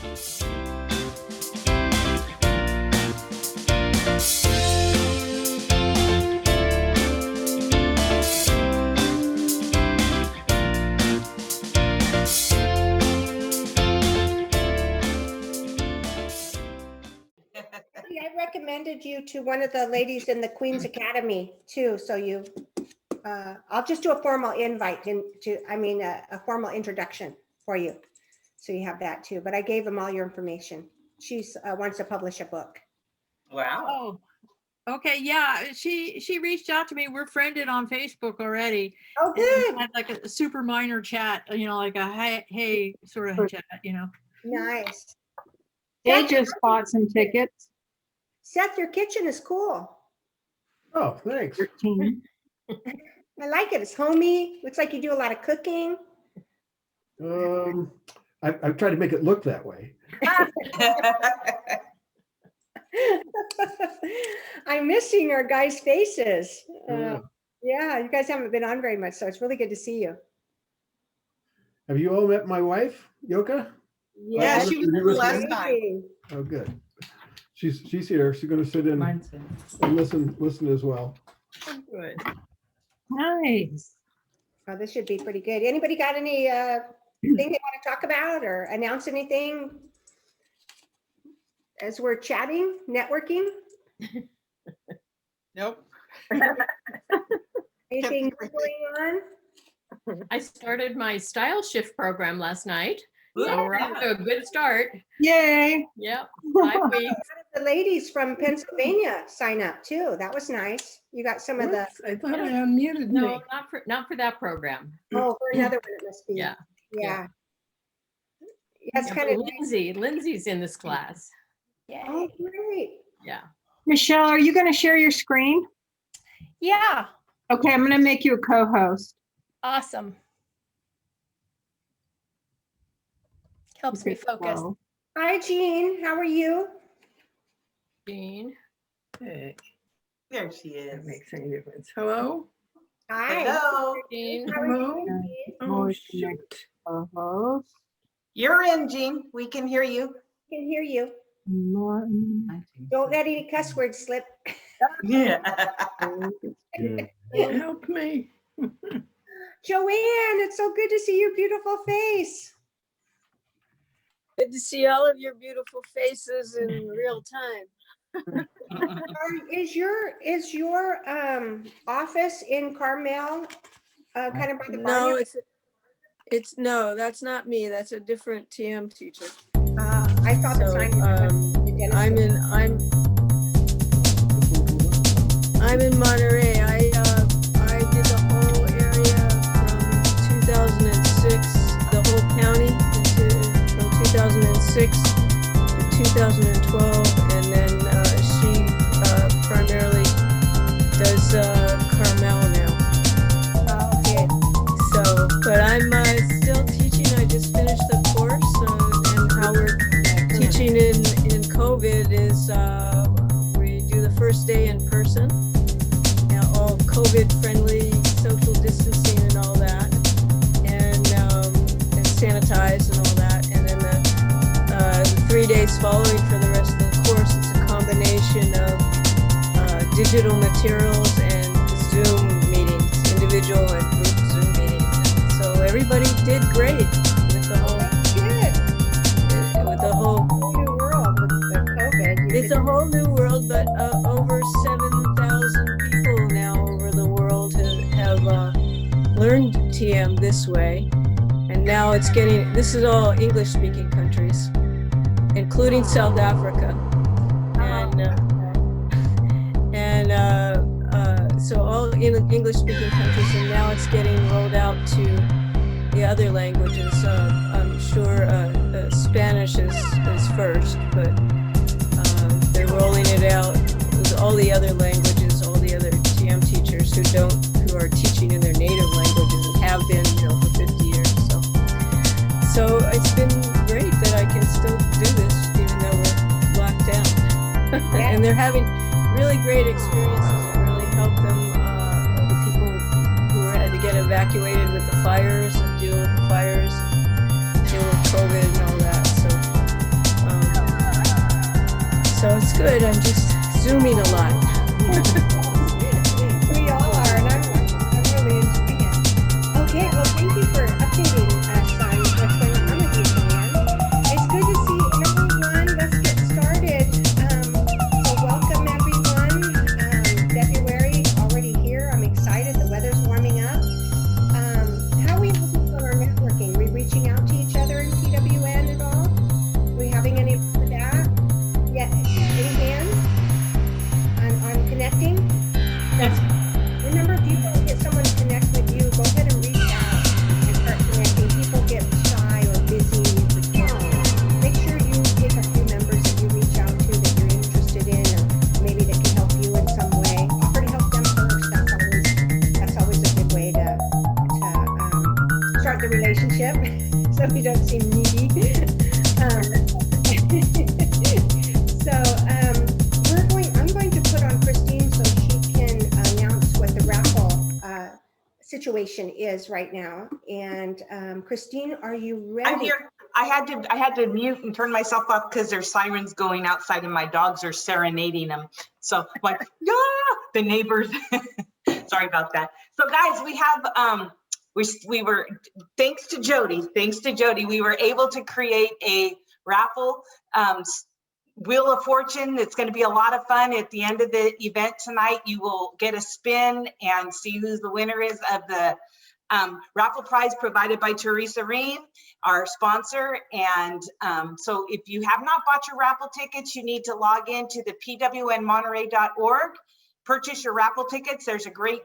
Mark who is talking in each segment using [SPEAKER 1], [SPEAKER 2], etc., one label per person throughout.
[SPEAKER 1] I recommended you to one of the ladies in the Queen's Academy too. So you, I'll just do a formal invite a formal introduction for you. So you have that too, but I gave them all your information. She's wants to publish a book.
[SPEAKER 2] Wow.
[SPEAKER 3] Oh, okay. Yeah. She reached out to me. We're friended on Facebook already.
[SPEAKER 1] Oh, good.
[SPEAKER 3] Had like a super minor chat, like a hey sort of chat,
[SPEAKER 1] Nice.
[SPEAKER 4] They just bought some tickets.
[SPEAKER 1] Seth, your kitchen is cool.
[SPEAKER 5] Oh, thanks.
[SPEAKER 4] 13.
[SPEAKER 1] I like it. It's homey. Looks like you do a lot of cooking.
[SPEAKER 5] I've tried to make it look that way.
[SPEAKER 1] I'm missing our guys' faces.
[SPEAKER 5] Yeah.
[SPEAKER 1] Yeah, you guys haven't been on very much, so it's really good to see you.
[SPEAKER 5] Have you all met my wife, Yoka?
[SPEAKER 2] Yeah, she was here last time.
[SPEAKER 5] Oh, good. She's here. She's going to sit in and listen as well.
[SPEAKER 3] Good.
[SPEAKER 4] Nice.
[SPEAKER 1] Oh, this should be pretty good. Anybody got any thing they want to talk about or announce anything as we're chatting, networking?
[SPEAKER 2] Nope.
[SPEAKER 1] Anything going on?
[SPEAKER 6] I started my style shift program last night. So
[SPEAKER 2] Yeah.
[SPEAKER 6] we're off to a good start.
[SPEAKER 4] Yay.
[SPEAKER 6] Yep. 5 weeks.
[SPEAKER 1] The ladies from Pennsylvania sign up too. That was nice. You got some of the,
[SPEAKER 7] I thought I unmuted me.
[SPEAKER 6] No, not for that program.
[SPEAKER 1] oh, for another one it must be.
[SPEAKER 6] Yeah.
[SPEAKER 1] Yeah. That's
[SPEAKER 6] Yeah,
[SPEAKER 1] kind
[SPEAKER 6] but
[SPEAKER 1] of nice.
[SPEAKER 6] Lindsay's in this class.
[SPEAKER 1] Oh, great.
[SPEAKER 6] Yeah.
[SPEAKER 4] Michelle, are you going to share your screen?
[SPEAKER 8] Yeah,
[SPEAKER 4] Okay, I'm going to make you a co-host.
[SPEAKER 8] awesome. Helps me focus.
[SPEAKER 4] Wow.
[SPEAKER 1] Hi, Jean. How are you?
[SPEAKER 6] Jean.
[SPEAKER 7] Hey,
[SPEAKER 2] There she
[SPEAKER 7] that
[SPEAKER 2] is.
[SPEAKER 7] makes any difference. Hello?
[SPEAKER 1] Hi.
[SPEAKER 2] Hello.
[SPEAKER 6] Jean.
[SPEAKER 1] How are
[SPEAKER 7] Hello?
[SPEAKER 1] you, Jean?
[SPEAKER 7] Oh,
[SPEAKER 4] Voice
[SPEAKER 7] shoot.
[SPEAKER 4] connect co-host.
[SPEAKER 2] You're in, Jean. We can hear you.
[SPEAKER 1] I can hear you.
[SPEAKER 4] Martin.
[SPEAKER 1] Don't let any cuss words slip.
[SPEAKER 2] Yeah.
[SPEAKER 5] Yeah.
[SPEAKER 7] Help me.
[SPEAKER 1] Joanne, it's so good to see your beautiful face.
[SPEAKER 9] Good to see all of your beautiful faces in real time.
[SPEAKER 1] Is your office in Carmel kind of by the
[SPEAKER 9] No,
[SPEAKER 1] barn?
[SPEAKER 9] it's no, that's not me. That's a different TM teacher.
[SPEAKER 1] I thought the
[SPEAKER 9] So,
[SPEAKER 1] sign was the dentist.
[SPEAKER 9] I'm in Monterey. I did the whole area from 2006, the whole county from 2006 to 2012, and then she primarily does Carmel now.
[SPEAKER 1] Okay.
[SPEAKER 9] So, but I'm still teaching. I just finished the course, and how we're teaching in COVID is we do the first day in person, all COVID-friendly, social distancing and all that, and sanitize and all that. And then the 3 days following for the rest of the course, it's a combination of digital materials and Zoom meetings, individual and group Zoom meetings. So everybody did great with the whole,
[SPEAKER 1] Good.
[SPEAKER 9] with the whole.
[SPEAKER 1] New world with the COVID.
[SPEAKER 9] It's a whole new world, but over 7,000 people now over the world have learned TM this way. And now it's getting, this is all English-speaking countries, including South Africa. So all English-speaking countries, and now it's getting rolled out to the other languages. I'm sure Spanish is first, but they're rolling it out with all the other languages, all the other TM teachers who are teaching in their native languages and have been, for 50 years. So it's been great that I can still do this, even though we're locked down. And they're having really great experiences. It really helped them, the people who had to get evacuated with the fires and deal with the fires, deal with COVID and all that. So It's good. I'm just zooming a lot.
[SPEAKER 1] We all are, and I'm really enjoying it. Okay, well, thank you for updating us on what's going on with you, Joanne. It's good to see everyone. Let's get started. So welcome everyone. February already here. I'm excited. The weather's warming up. How are we looking for our networking? Are we reaching out to each other in PWN at all? Are we having any of that? Yeah, any hands on connecting? Remember, if you don't get someone to connect with you, go ahead and reach out and start connecting. People get shy or busy with kids. Make sure you pick a few members that you reach out to that you're interested in, or maybe that can help you in some way. Offer to help them first. That's always a good way to start the relationship, so you don't seem needy. I'm going to put on Christine so she can announce what the raffle situation is right now. And Christine, are you ready?
[SPEAKER 2] I'm here. I had to mute and turn myself off because there's sirens going outside and my dogs are serenading them. So like, ah, the neighbors. Sorry about that. So guys, we have we were thanks to Jody, we were able to create a raffle. Wheel of Fortune. It's going to be a lot of fun. At the end of the event tonight, you will get a spin and see who the winner is of the raffle prize provided by Teresa Ream, our sponsor. And so if you have not bought your raffle tickets, you need to log into the PWNmonterey.org, purchase your raffle tickets. There's a great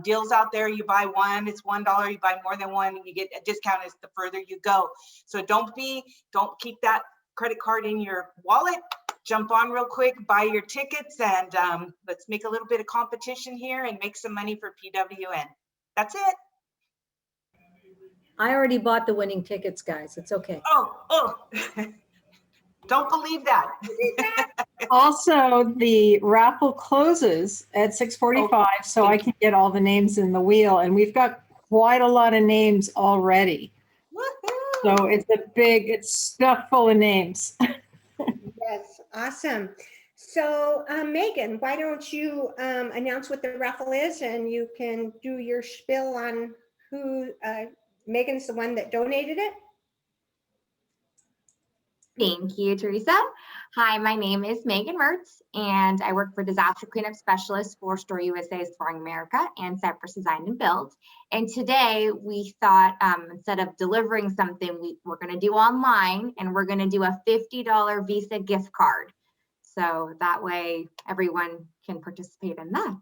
[SPEAKER 2] deals out there. You buy one, it's $1. You buy more than one, you get a discount as the further you go. So don't keep that credit card in your wallet. Jump on real quick, buy your tickets, and let's make a little bit of competition here and make some money for PWN. That's it.
[SPEAKER 10] I already bought the winning tickets, guys. It's okay.
[SPEAKER 2] Oh, don't believe that.
[SPEAKER 4] Also, the raffle closes at 6:45, so I can get all the names in the wheel, and we've got quite a lot of names already. So it's stuffed full of names.
[SPEAKER 1] Yes, awesome. So Megan, why don't you announce what the raffle is, and you can do your spiel on who, Megan's the one that donated it.
[SPEAKER 11] Thank you, Teresa. Hi, my name is Megan Mertz, and I work for Disaster Cleanup Specialist for Store USA Exploring America and Cypress Design and Build. And today we thought instead of delivering something, we're going to do online, and we're going to do a $50 Visa gift card. So that way everyone can participate in that.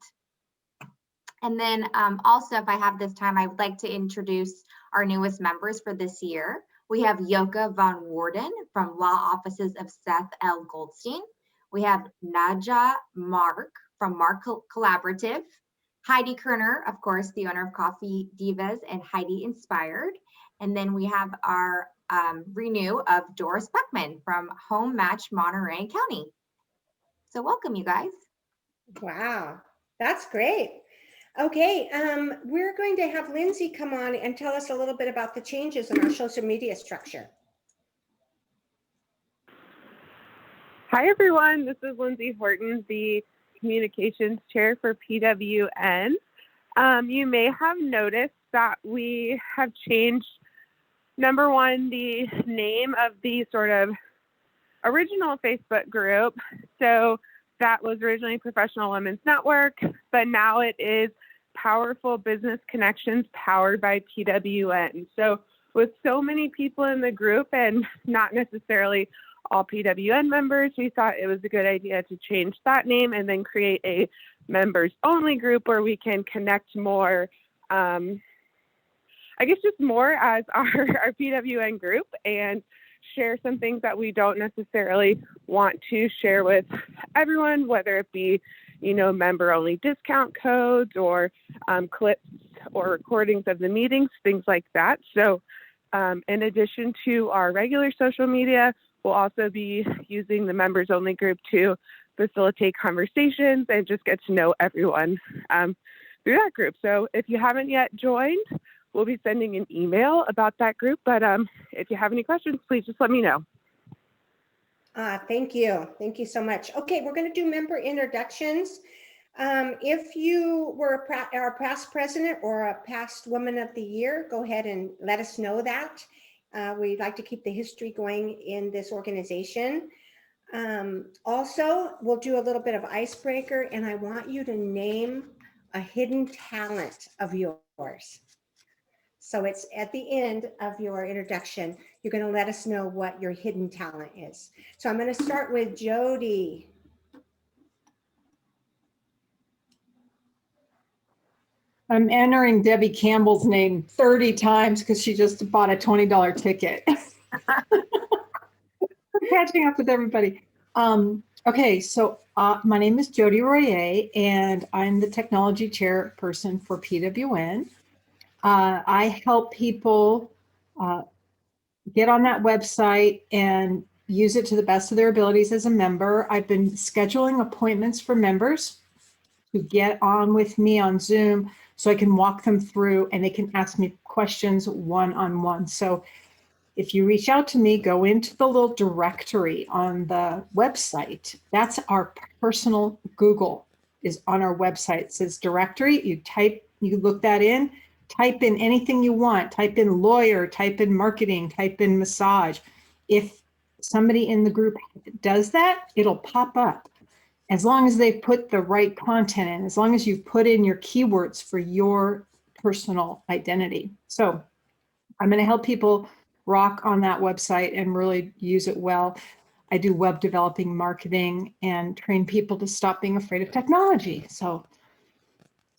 [SPEAKER 11] And then also, if I have this time, I would like to introduce our newest members for this year. We have Yoka Von Warden from Law Offices of Seth L. Goldstein. We have Naja Mark from Mark Collaborative. Heidi Kerner, of course, the owner of Coffee Divas and Heidi Inspired. And then we have our renew of Doris Beckman from Home Match Monterey County. So welcome, you guys.
[SPEAKER 1] Wow, that's great. Okay, we're going to have Lindsay come on and tell us a little bit about the changes in our social media structure.
[SPEAKER 12] Hi, everyone. This is Lindsay Horton, the Communications Chair for PWN. You may have noticed that we have changed, number one, the name of the sort of original Facebook group. So that was originally Professional Women's Network, but now it is Powerful Business Connections powered by PWN. So with so many people in the group and not necessarily all PWN members, we thought it was a good idea to change that name and then create a members only group where we can connect more, I guess just more as our PWN group and share some things that we don't necessarily want to share with everyone, whether it be, member only discount codes or clips or recordings of the meetings, things like that. So in addition to our regular social media, we'll also be using the members only group to facilitate conversations and just get to know everyone through that group. So if you haven't yet joined, we'll be sending an email about that group. But if you have any questions, please just let me know.
[SPEAKER 1] Thank you. Thank you so much. Okay, we're going to do member introductions. If you were our past president or a past woman of the year, go ahead and let us know that. We'd like to keep the history going in this organization. Also, we'll do a little bit of icebreaker, and I want you to name a hidden talent of yours. So it's at the end of your introduction, you're going to let us know what your hidden talent is. So I'm going to start with Jody.
[SPEAKER 4] I'm entering Debbie Campbell's name 30 times because she just bought a $20 ticket. I'm catching up with everybody. Okay, so my name is Jody Royer, and I'm the technology chairperson for PWN. I help people get on that website and use it to the best of their abilities as a member. I've been scheduling appointments for members to get on with me on Zoom so I can walk them through and they can ask me questions one-on-one. So if you reach out to me, go into the little directory on the website. That's our personal Google is on our website. It says directory. You look that in, type in anything you want, type in lawyer, type in marketing, type in massage. If somebody in the group does that, it'll pop up. As long as they put the right content in, as long as you put in your keywords for your personal identity. So I'm going to help people rock on that website and really use it well. I do web developing, marketing, and train people to stop being afraid of technology. So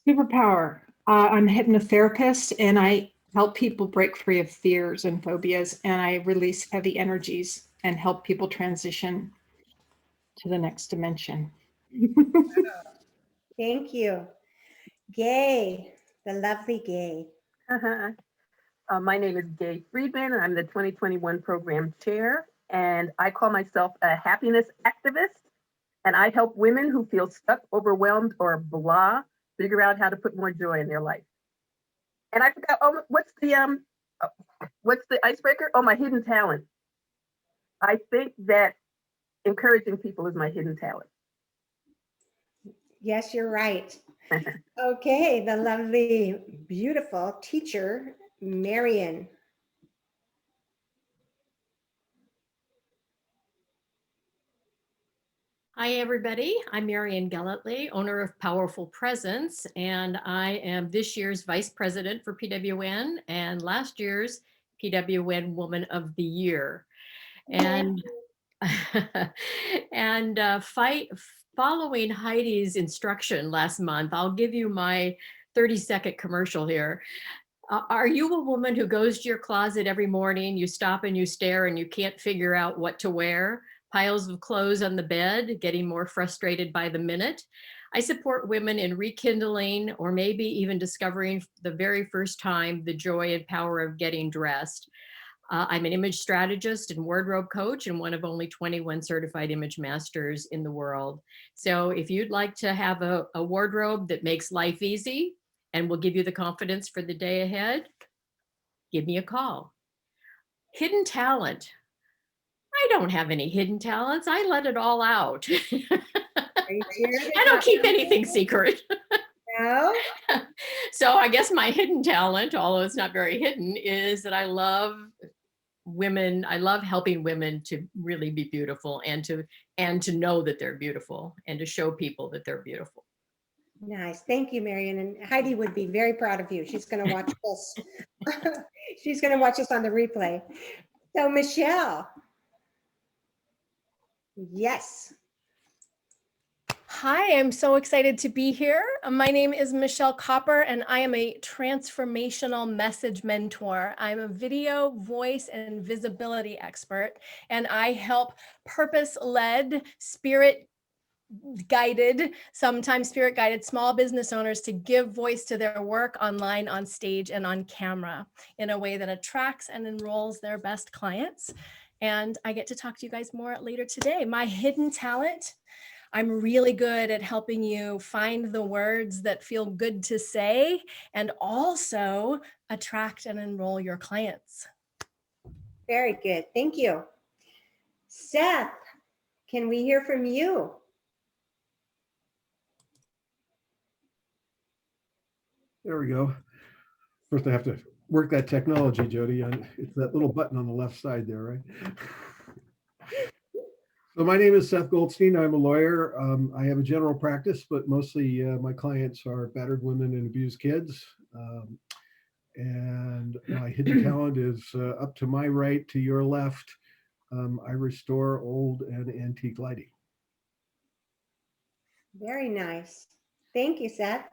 [SPEAKER 4] superpower. I'm a hypnotherapist, and I help people break free of fears and phobias, and I release heavy energies and help people transition to the next dimension.
[SPEAKER 1] Thank you. Gay, the lovely Gay.
[SPEAKER 7] My name is Gay Friedman. I'm the 2021 program chair, and I call myself a happiness activist. And I help women who feel stuck, overwhelmed, or blah figure out how to put more joy in their life. And I forgot, what's the icebreaker? Oh, my hidden talent. I think that encouraging people is my hidden talent.
[SPEAKER 1] Yes, you're right. Okay, the lovely, beautiful teacher, Marion.
[SPEAKER 6] Hi, everybody. I'm Marion Gellatly, owner of Powerful Presence, and I am this year's Vice President for PWN and last year's PWN Woman of the Year. And, following Heidi's instruction last month, I'll give you my 30-second commercial here. Are you a woman who goes to your closet every morning, you stop and you stare and you can't figure out what to wear? Piles of clothes on the bed, getting more frustrated by the minute? I support women in rekindling or maybe even discovering the very first time the joy and power of getting dressed. I'm an image strategist and wardrobe coach and one of only 21 certified image masters in the world. So if you'd like to have a wardrobe that makes life easy and will give you the confidence for the day ahead, give me a call. Hidden talent. I don't have any hidden talents. I let it all out. I don't keep anything secret.
[SPEAKER 1] No.
[SPEAKER 6] So I guess my hidden talent, although it's not very hidden, is that I love women. I love helping women to really be beautiful and to know that they're beautiful and to show people that they're beautiful.
[SPEAKER 1] Nice. Thank you, Marion. And Heidi would be very proud of you. She's going to watch this. She's going to watch us on the replay. So Michelle. Yes.
[SPEAKER 8] Hi, I'm so excited to be here. My name is Michelle Kopper, and I am a transformational message mentor. I'm a video, voice, and visibility expert, and I help purpose-led, spirit-guided, sometimes spirit-guided small business owners to give voice to their work online, on stage, and on camera in a way that attracts and enrolls their best clients. And I get to talk to you guys more later today. My hidden talent, I'm really good at helping you find the words that feel good to say and also attract and enroll your clients.
[SPEAKER 1] Very good. Thank you. Seth. can we hear from you?
[SPEAKER 5] There we go. First, I have to work that technology, Jody. It's that little button on the left side there, right? So my name is Seth Goldstein. I'm a lawyer. I have a general practice, but mostly my clients are battered women and abused kids. And my hidden talent is up to my right, to your left. I restore old and antique lighting.
[SPEAKER 1] Very nice. Thank you, Seth.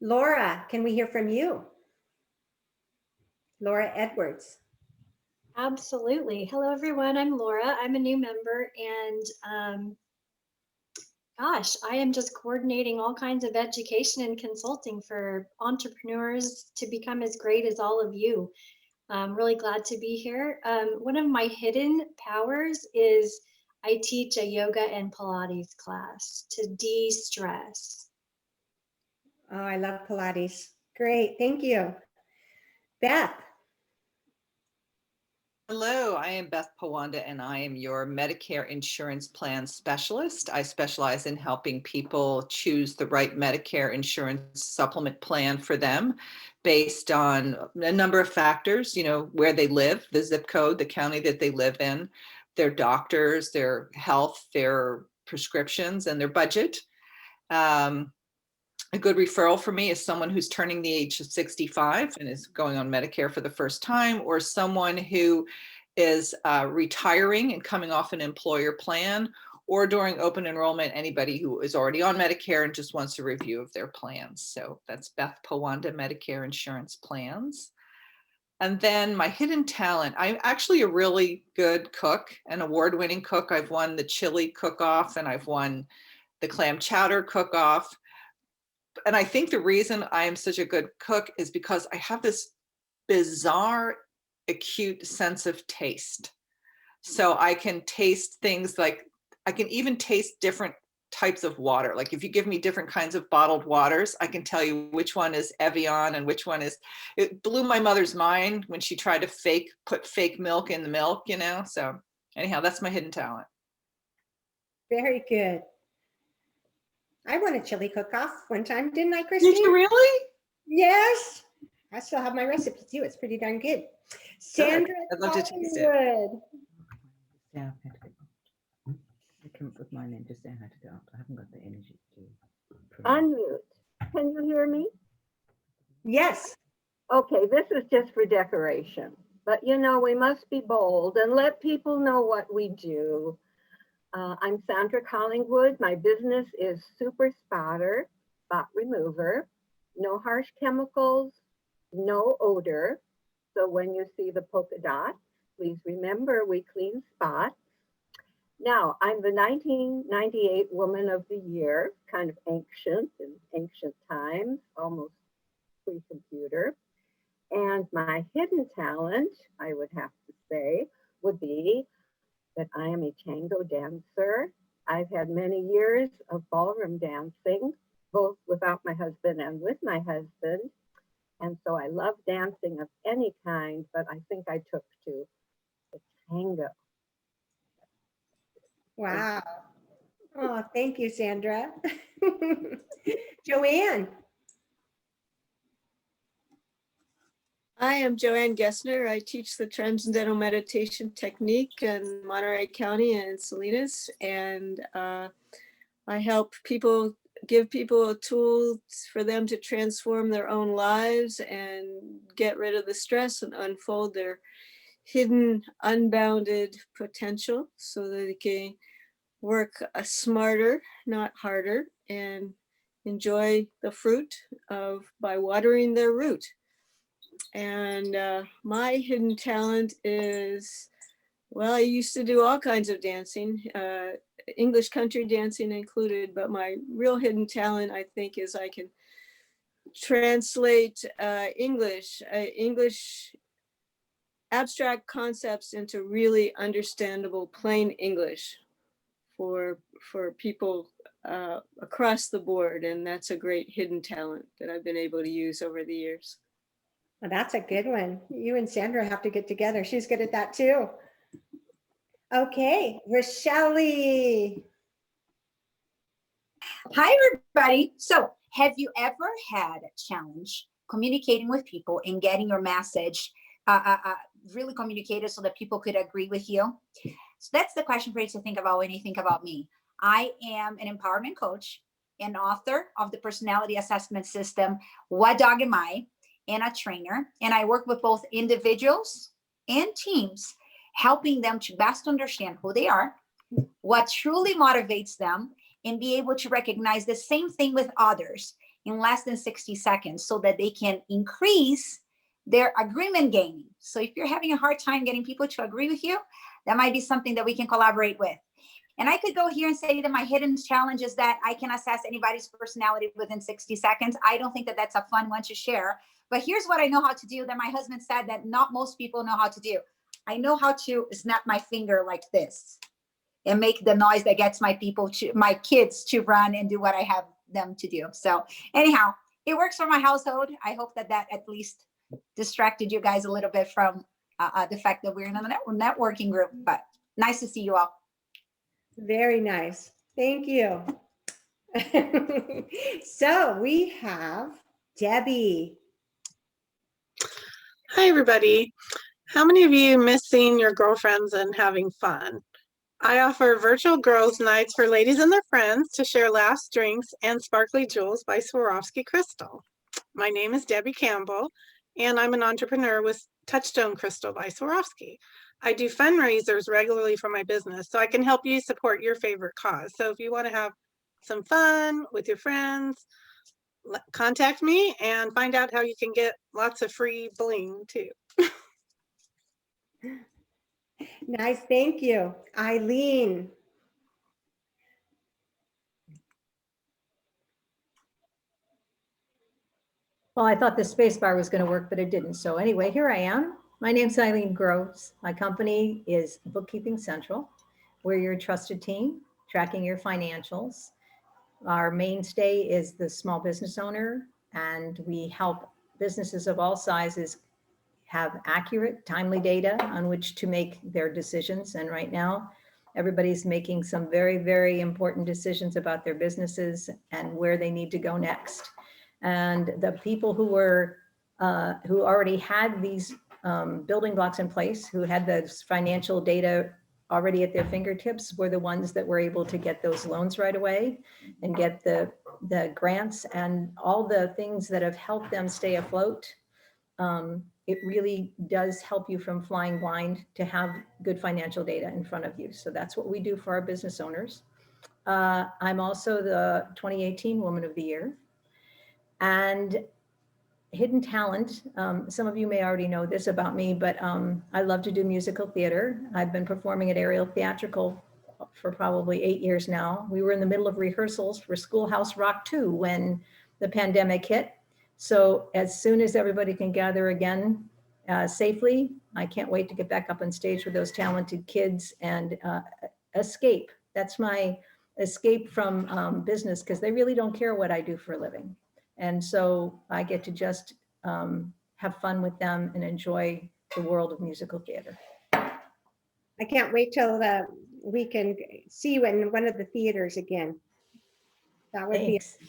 [SPEAKER 1] Laura, can we hear from you? Laura Edwards.
[SPEAKER 13] Absolutely. Hello, everyone. I'm Laura. I'm a new member, and gosh, I am just coordinating all kinds of education and consulting for entrepreneurs to become as great as all of you. I'm really glad to be here. One of my hidden powers is I teach a yoga and Pilates class to de-stress.
[SPEAKER 1] Oh, I love Pilates. Great. Thank you. Beth.
[SPEAKER 14] Hello, I am Beth Pawanda, and I am your Medicare insurance plan specialist. I specialize in helping people choose the right Medicare insurance supplement plan for them based on a number of factors, you know, where they live, the zip code, the county that they live in, their doctors, their health, their prescriptions, and their budget. A good referral for me is someone who's turning the age of 65 and is going on Medicare for the first time, or someone who is retiring and coming off an employer plan, or during open enrollment, anybody who is already on Medicare and just wants a review of their plans. So that's Beth Pawanda, Medicare Insurance Plans. And then my hidden talent, I'm actually a really good cook, an award-winning cook. I've won the chili cook-off and I've won the clam chowder cook-off. And I think the reason I am such a good cook is because I have this bizarre, acute sense of taste. So I can taste things like, I can even taste different types of water. Like if you give me different kinds of bottled waters, I can tell you which one is Evian and which one is, it blew my mother's mind when she tried to put fake milk in the milk, you know? So anyhow, that's my hidden talent.
[SPEAKER 1] Very good. I won a chili cook-off one time, didn't I, Christine?
[SPEAKER 14] Did you really?
[SPEAKER 1] Yes. I still have my recipe too. It's pretty darn good. Sandra
[SPEAKER 14] I'd love to taste it.
[SPEAKER 1] Collingwood.
[SPEAKER 15] Yeah, I had to go. I came up with my name, just saying I had to go out. I haven't got the energy to.
[SPEAKER 16] Unmute. Can you hear me?
[SPEAKER 1] Yes.
[SPEAKER 16] Okay, this is just for decoration. But you know, we must be bold and let people know what we do. I'm Sandra Collingwood. My business is Super Spotter, spot remover, no harsh chemicals, no odor. So when you see the polka dot, please remember we clean spots. Now, I'm the 1998 Woman of the Year, kind of ancient in ancient times, almost pre-computer. And my hidden talent, I would have to say, would be that I am a tango dancer. I've had many years of ballroom dancing, both without my husband and with my husband. And so I love dancing of any kind, but I think I took to the tango.
[SPEAKER 1] Wow. Oh, thank you, Sandra. Joanne.
[SPEAKER 9] I am Joanne Gessner. I teach the Transcendental Meditation Technique in Monterey County and Salinas, and I help people, give people a tool for them to transform their own lives and get rid of the stress and unfold their hidden, unbounded potential so that they can work smarter, not harder, and enjoy the fruit by watering their root. And my hidden talent is, well, I used to do all kinds of dancing, English country dancing included, but my real hidden talent, I think, is I can translate English abstract concepts into really understandable plain English for people across the board. And that's a great hidden talent that I've been able to use over the years.
[SPEAKER 1] Well, that's a good one. You and Sandra have to get together. She's good at that too. Okay, Rochelle.
[SPEAKER 17] Hi, everybody. So have you ever had a challenge communicating with people and getting your message really communicated so that people could agree with you? So that's the question for you to think about when you think about me. I am an empowerment coach, an author of the personality assessment system, What Dog Am I, and a trainer. And I work with both individuals and teams, helping them to best understand who they are, what truly motivates them, and be able to recognize the same thing with others in less than 60 seconds so that they can increase their agreement gaining. So if you're having a hard time getting people to agree with you, that might be something that we can collaborate with. And I could go here and say that my hidden challenge is that I can assess anybody's personality within 60 seconds. I don't think that that's a fun one to share, but here's what I know how to do that my husband said that not most people know how to do. I know how to snap my finger like this and make the noise that gets my kids to run and do what I have them to do. So anyhow, it works for my household. I hope that at least distracted you guys a little bit from the fact that we're in a networking group, but nice to see you all.
[SPEAKER 1] Very nice. Thank you. So we have Debbie.
[SPEAKER 18] Hi, everybody. How many of you miss seeing your girlfriends and having fun? I offer virtual girls' nights for ladies and their friends to share laughs, drinks, and sparkly jewels by Swarovski Crystal. My name is Debbie Campbell, and I'm an entrepreneur with Touchstone Crystal by Swarovski. I do fundraisers regularly for my business, so I can help you support your favorite cause. So if you want to have some fun with your friends, contact me and find out how you can get lots of free bling too.
[SPEAKER 1] Nice, thank you. Eileen.
[SPEAKER 10] Well, I thought the space bar was going to work, but it didn't. So anyway, here I am. My name's Eileen Groves. My company is Bookkeeping Central. We're your trusted team, tracking your financials. Our mainstay is the small business owner, and we help businesses of all sizes have accurate, timely data on which to make their decisions. And right now, everybody's making some very, very important decisions about their businesses and where they need to go next. And the people who already had these building blocks in place, who had the financial data already at their fingertips, were the ones that were able to get those loans right away and get the grants and all the things that have helped them stay afloat. It really does help you from flying blind to have good financial data in front of you. So that's what we do for our business owners. I'm also the 2018 Woman of the Year. And hidden talent, some of you may already know this about me, but I love to do musical theater. I've been performing at Ariel Theatrical for probably 8 years now. We were in the middle of rehearsals for Schoolhouse Rock 2 when the pandemic hit. So as soon as everybody can gather again safely, I can't wait to get back up on stage with those talented kids and escape. That's my escape from business, because they really don't care what I do for a living. And so I get to just have fun with them and enjoy the world of musical theater.
[SPEAKER 1] I can't wait till we can see you in one of the theaters again. That would
[SPEAKER 10] Thanks.
[SPEAKER 1] be.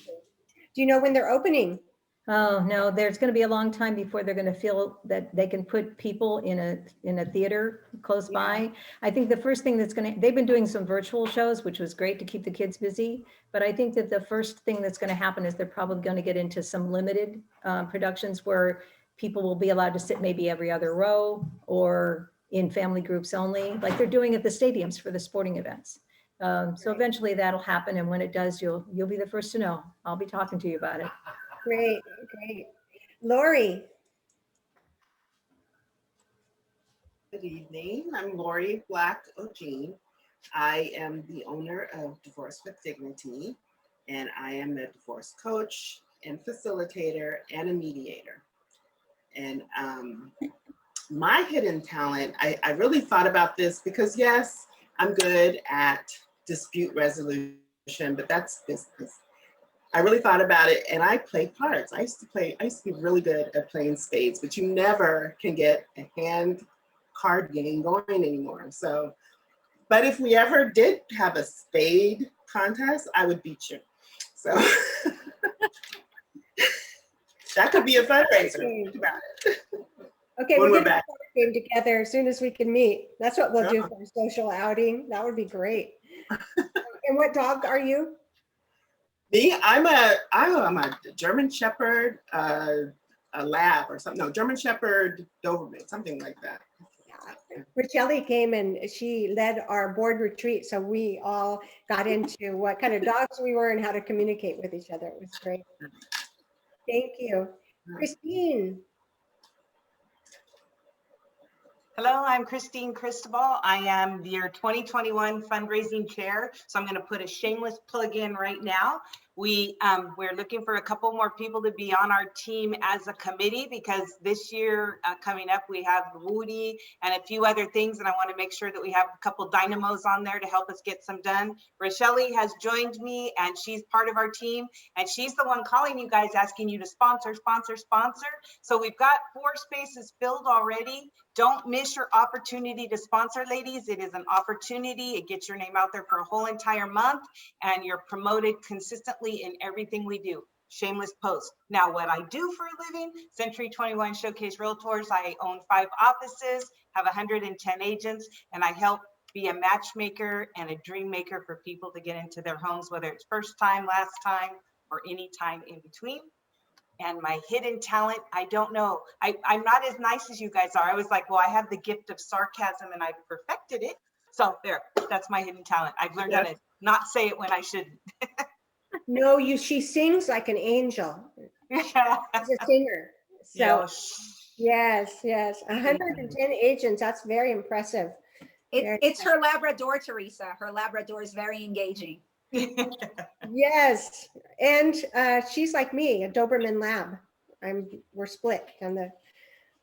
[SPEAKER 1] Do you know when they're opening?
[SPEAKER 10] Oh, no, there's going to be a long time before they're going to feel that they can put people in a theater close by. I think the first thing they've been doing some virtual shows, which was great to keep the kids busy. But I think that the first thing that's going to happen is they're probably going to get into some limited productions where people will be allowed to sit maybe every other row or in family groups only, like they're doing at the stadiums for the sporting events. So eventually that'll happen. And when it does, you'll be the first to know. I'll be talking to you about it.
[SPEAKER 1] Great, great. Lori.
[SPEAKER 19] Good evening. I'm Lori Black O'Jean. I am the owner of Divorce with Dignity, and I am a divorce coach and facilitator and a mediator. And my hidden talent, I really thought about this because yes, I'm good at dispute resolution, but that's business. I really thought about it, and I play cards. I used to be really good at playing spades, but you never can get a hand card game going anymore. So But if we ever did have a spade contest, I would beat you. So that could be a fundraiser. Think about it.
[SPEAKER 1] Okay,
[SPEAKER 19] When
[SPEAKER 1] we're
[SPEAKER 19] we're
[SPEAKER 1] getting a
[SPEAKER 19] back.
[SPEAKER 1] card game together as soon as we can meet. That's what we'll do
[SPEAKER 19] Yeah.
[SPEAKER 1] for a social outing. That would be great. And what dog are you?
[SPEAKER 19] Me, I'm a German Shepherd, a Lab or something. No, German Shepherd Doberman, something like that.
[SPEAKER 1] Richelle came and she led our board retreat. So we all got into what kind of dogs we were and how to communicate with each other. It was great. Thank you. Christine.
[SPEAKER 2] Hello, I'm Christine Cristobal. I am your 2021 fundraising chair. So I'm going to put a shameless plug in right now. We're looking for a couple more people to be on our team as a committee because this year coming up, we have Woody and a few other things. And I want to make sure that we have a couple dynamos on there to help us get some done. Rochelle has joined me and she's part of our team. And she's the one calling you guys, asking you to sponsor. So we've got 4 spaces filled already. Don't miss your opportunity to sponsor, ladies. It is an opportunity. It gets your name out there for a whole entire month and you're promoted consistently in everything we do. Shameless post. Now, what I do for a living, Century 21 Showcase Realtors, I own 5 offices, have 110 agents, and I help be a matchmaker and a dream maker for people to get into their homes, whether it's first time, last time, or any time in between. And my hidden talent, I don't know. I'm not as nice as you guys are. I was like, well, I have the gift of sarcasm and I've perfected it. So there, that's my hidden talent. I've learned how to not say it when I shouldn't.
[SPEAKER 1] No, she sings like an angel. She's a singer. So yes. 110 agents. That's very impressive.
[SPEAKER 17] It's her Labrador, Teresa. Her Labrador is very engaging.
[SPEAKER 1] Yes, and she's like me, a Doberman Lab. We're split on the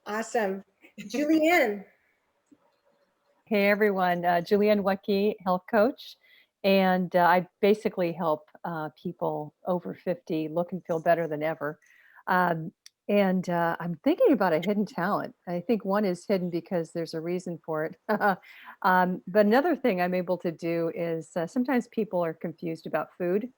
[SPEAKER 1] awesome. Julianne.
[SPEAKER 20] Hey everyone, Julianne Wecke, health coach, and I basically help people over 50 look and feel better than ever. I'm thinking about a hidden talent. I think one is hidden because there's a reason for it. But another thing I'm able to do is sometimes people are confused about food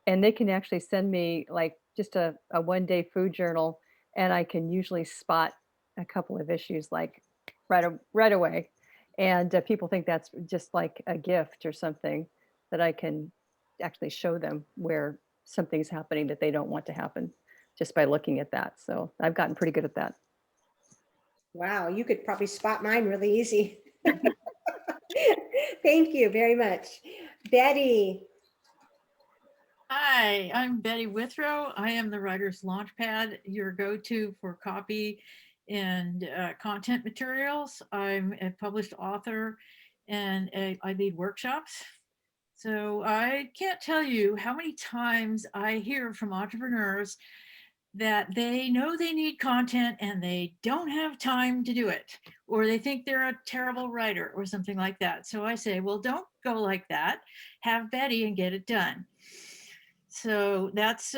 [SPEAKER 20] and they can actually send me like just a one-day food journal and I can usually spot a couple of issues like right away. And people think that's just like a gift or something that I can actually show them where something's happening that they don't want to happen just by looking at that. So I've gotten pretty good at that.
[SPEAKER 1] Wow, you could probably spot mine really easy. Thank you very much. Betty.
[SPEAKER 3] Hi, I'm Betty Withrow. I am the Writer's Launchpad, your go-to for copy and content materials. I'm a published author and I lead workshops. So I can't tell you how many times I hear from entrepreneurs that they know they need content and they don't have time to do it, or they think they're a terrible writer or something like that. So I say, well, don't go like that. Have Betty and get it done. So that's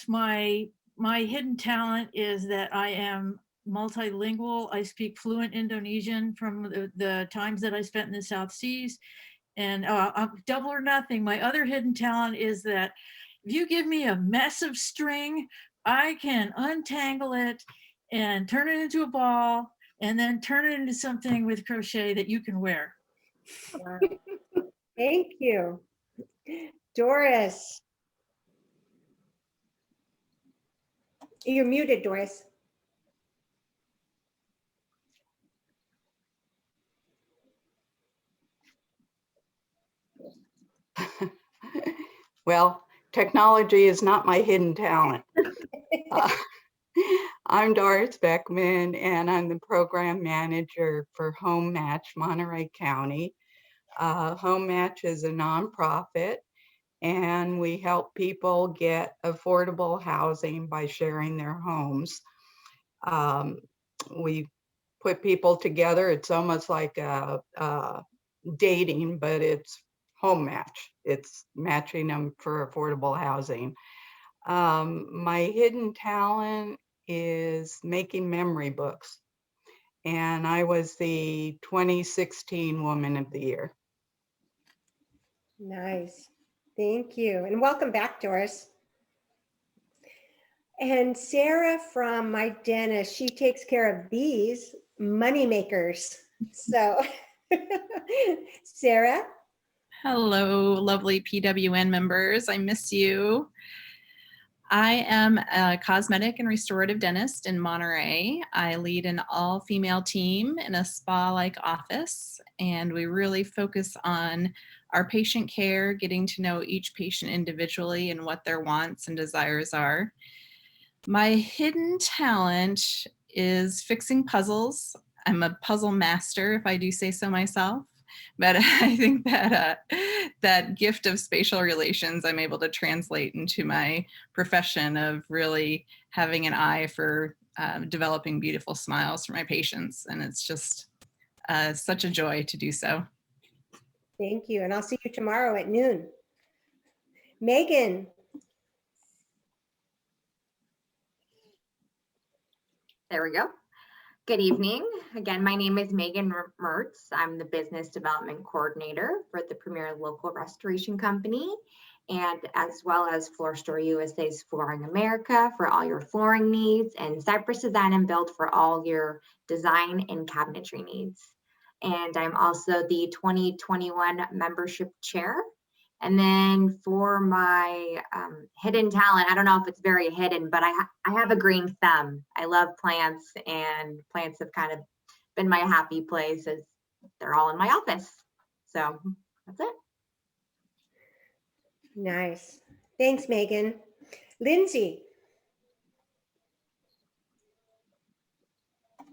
[SPEAKER 3] my hidden talent is that I am multilingual. I speak fluent Indonesian from the times that I spent in the South Seas. And double or nothing. My other hidden talent is that if you give me a mess of string, I can untangle it and turn it into a ball and then turn it into something with crochet that you can wear.
[SPEAKER 1] Wow. Thank you. Doris. You're muted, Doris.
[SPEAKER 21] Well, technology is not my hidden talent. I'm Doris Beckman, and I'm the program manager for Home Match Monterey County. Home Match is a nonprofit, and we help people get affordable housing by sharing their homes. We put people together. It's almost like dating, but it's home match. It's matching them for affordable housing. My hidden talent is making memory books. And I was the 2016 Woman of the Year.
[SPEAKER 1] Nice. Thank you. And welcome back, Doris. And Sarah from my dentist, she takes care of these money makers. So Sarah.
[SPEAKER 11] Hello, lovely PWN members. I miss you. I am a cosmetic and restorative dentist in Monterey. I lead an all-female team in a spa-like office, and we really focus on our patient care, getting to know each patient individually and what their wants and desires are. My hidden talent is fixing puzzles. I'm a puzzle master, if I do say so myself. But I think that that gift of spatial relations I'm able to translate into my profession of really having an eye for developing beautiful smiles for my patients. And it's just such a joy to do so.
[SPEAKER 1] Thank you. And I'll see you tomorrow at noon. Megan.
[SPEAKER 22] There we go. Good evening. Again, my name is Megan Mertz. I'm the Business Development Coordinator for the Premier Local Restoration Company, and as well as Floor Store USA's Flooring America for all your flooring needs, and Cypress Design and Build for all your design and cabinetry needs. And I'm also the 2021 membership chair. And then for my hidden talent, I don't know if it's very hidden, but I have a green thumb. I love plants, and plants have kind of been my happy place as they're all in my office. So that's it.
[SPEAKER 1] Nice. Thanks, Megan. Lindsay.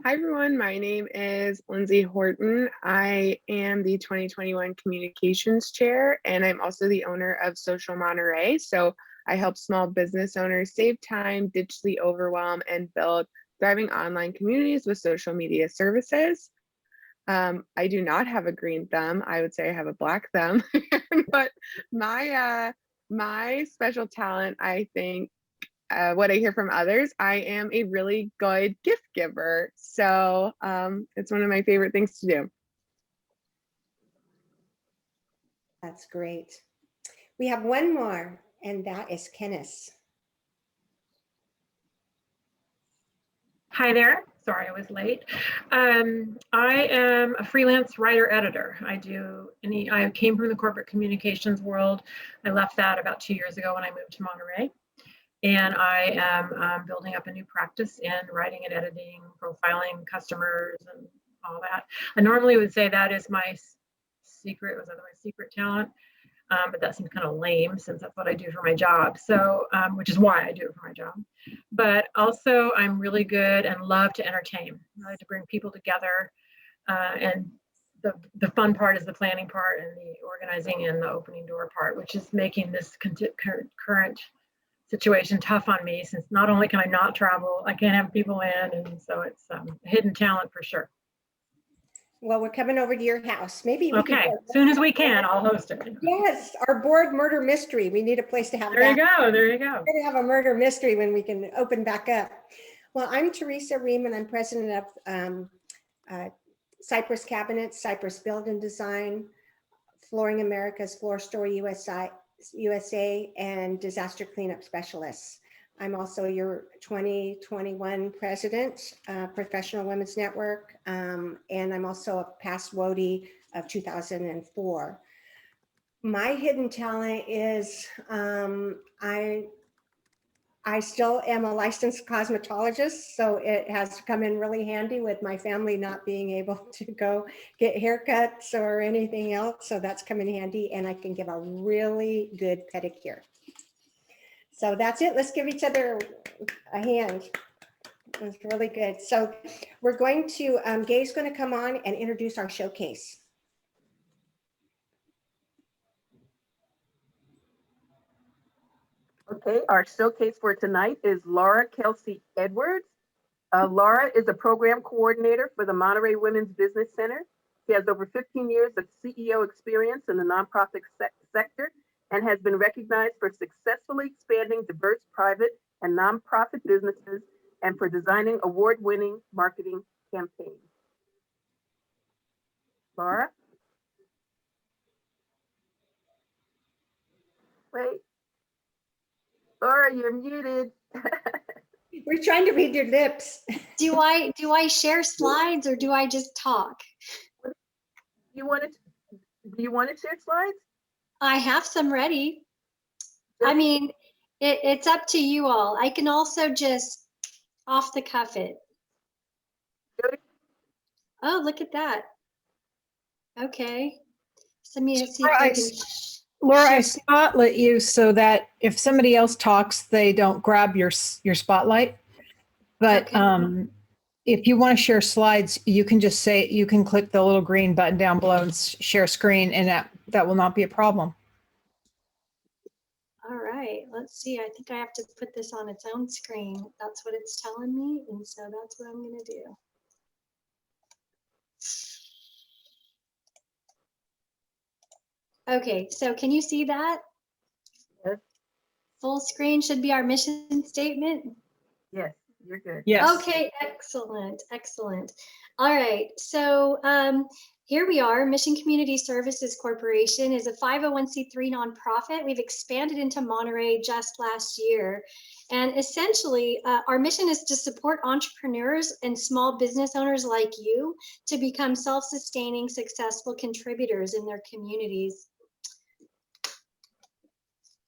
[SPEAKER 12] Hi, everyone. My name is Lindsay Horton. I am the 2021 Communications Chair, and I'm also the owner of Social Monterey. So I help small business owners save time, ditch the overwhelm, and build thriving online communities with social media services. I do not have a green thumb. I would say I have a black thumb, but my special talent, I think, what I hear from others, I am a really good gift giver. So it's one of my favorite things to do.
[SPEAKER 1] That's great. We have one more, and that is Kenneth.
[SPEAKER 23] Hi there. Sorry I was late. I am a freelance writer editor. I came from the corporate communications world. I left that about 2 years ago when I moved to Monterey. And I am building up a new practice in writing and editing, profiling customers and all that. I normally would say that is my secret, my secret talent, but that seems kind of lame since that's what I do for my job. So, which is why I do it for my job. But also I'm really good and love to entertain. I like to bring people together, and the fun part is the planning part and the organizing and the opening door part, which is making this current situation tough on me, since not only can I not travel, I can't have people in, and so it's a hidden talent for sure.
[SPEAKER 1] Well, we're coming over to your house. Maybe we
[SPEAKER 23] okay,
[SPEAKER 1] can
[SPEAKER 23] as soon as we can, I'll host it.
[SPEAKER 1] Yes, our board murder mystery. We need a place to have
[SPEAKER 23] there
[SPEAKER 1] that.
[SPEAKER 23] You go, there you go.
[SPEAKER 1] We're gonna have a murder mystery when we can open back up. Well, I'm Teresa Riemann. I'm president of Cypress Cabinets, Cypress Build and Design, Flooring America's Floor Store USA, and Disaster Cleanup Specialists. I'm also your 2021 president, Professional Women's Network, and I'm also a past WODI of 2004. My hidden talent is I still am a licensed cosmetologist, so it has come in really handy with my family not being able to go get haircuts or anything else. So that's come in handy, and I can give a really good pedicure. So that's it. Let's give each other a hand. It was really good. So we're going to, Gay's going to come on and introduce our showcase.
[SPEAKER 7] Okay, our showcase for tonight is Laura Kelsey Edwards. Laura is a program coordinator for the Monterey Women's Business Center. She has over 15 years of CEO experience in the nonprofit sector and has been recognized for successfully expanding diverse private and nonprofit businesses and for designing award-winning marketing campaigns. Laura? Wait. Laura, you're muted.
[SPEAKER 1] We're trying to read your lips.
[SPEAKER 13] Do I share slides or do I just talk?
[SPEAKER 7] Do you want to share slides?
[SPEAKER 13] I have some ready. I mean, it's up to you all. I can also just off the cuff it. Oh, look at that. Okay. So let me see if I can.
[SPEAKER 4] Laura, I spotlight you so that if somebody else talks, they don't grab your spotlight. But if you want to share slides, you can just say, you can click the little green button down below and share screen, and that will not be a problem.
[SPEAKER 13] All right, let's see. I think I have to put this on its own screen. That's what it's telling me. And so that's what I'm going to do. Okay, so can you see that?
[SPEAKER 7] Yes.
[SPEAKER 13] Full screen should be our mission statement.
[SPEAKER 7] Yes, you're good.
[SPEAKER 4] Yes.
[SPEAKER 13] Okay, excellent, excellent. All right, so here we are. Mission Community Services Corporation is a 501c3 nonprofit. We've expanded into Monterey just last year. And essentially, our mission is to support entrepreneurs and small business owners like you to become self-sustaining, successful contributors in their communities.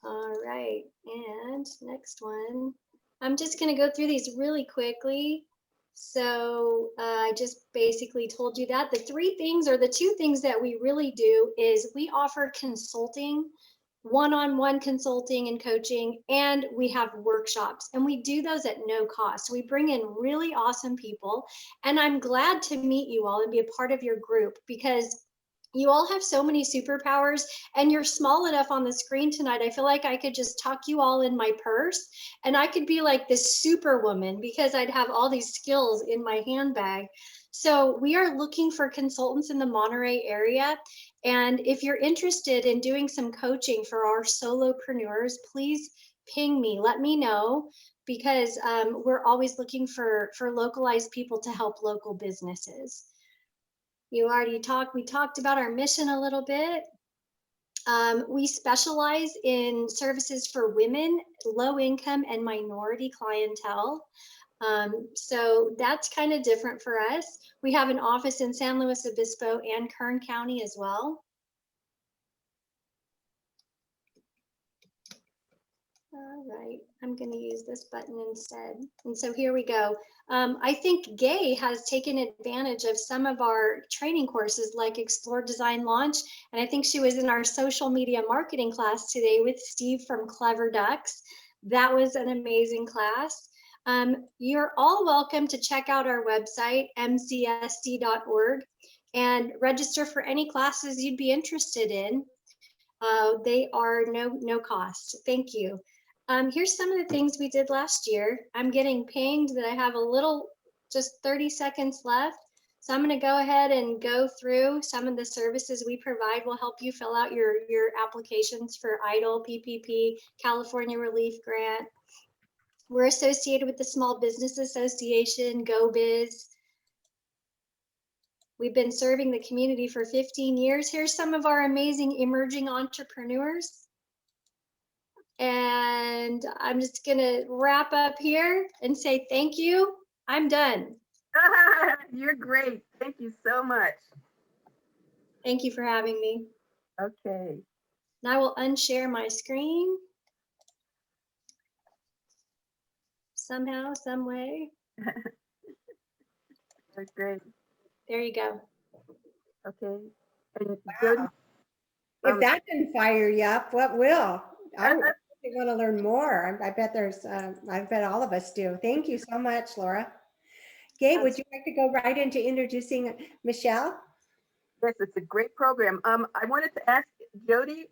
[SPEAKER 13] All right, and next one. I'm just going to go through these really quickly. So I just basically told you that the three things, or the two things that we really do, is we offer consulting, one-on-one consulting and coaching, and we have workshops, and we do those at no cost. We bring in really awesome people, and I'm glad to meet you all and be a part of your group, because you all have so many superpowers, and you're small enough on the screen tonight. I feel like I could just tuck you all in my purse, and I could be like this superwoman because I'd have all these skills in my handbag. So we are looking for consultants in the Monterey area. And if you're interested in doing some coaching for our solopreneurs, please ping me, let me know, because we're always looking for localized people to help local businesses. We talked about our mission a little bit. We specialize in services for women, low income and minority clientele. So that's kind of different for us. We have an office in San Luis Obispo and Kern County as well. All right, I'm going to use this button instead. And so here we go. I think Gay has taken advantage of some of our training courses like Explore, Design, Launch. And I think she was in our social media marketing class today with Steve from Clever Ducks. That was an amazing class. You're all welcome to check out our website, mcsd.org, and register for any classes you'd be interested in. They are no cost. Thank you. Here's some of the things we did last year. I'm getting pinged that I have just 30 seconds left. So I'm going to go ahead and go through some of the services we provide. Will help you fill out your applications for EIDL, PPP, California Relief Grant. We're associated with the Small Business Association, GoBiz. We've been serving the community for 15 years. Here's some of our amazing emerging entrepreneurs. And I'm just gonna wrap up here and say thank you. I'm done.
[SPEAKER 7] You're great. Thank you so much.
[SPEAKER 13] Thank you for having me.
[SPEAKER 7] Okay.
[SPEAKER 13] Now I will unshare my screen. Somehow, some way.
[SPEAKER 7] That's great.
[SPEAKER 13] There you go.
[SPEAKER 7] Okay. And good.
[SPEAKER 1] If that didn't fire you up, what will? I want to learn more. I bet all of us do. Thank you so much, Laura. Gabe, would you like to go right into introducing Michelle?
[SPEAKER 7] Yes, it's a great program. I wanted to ask Jody,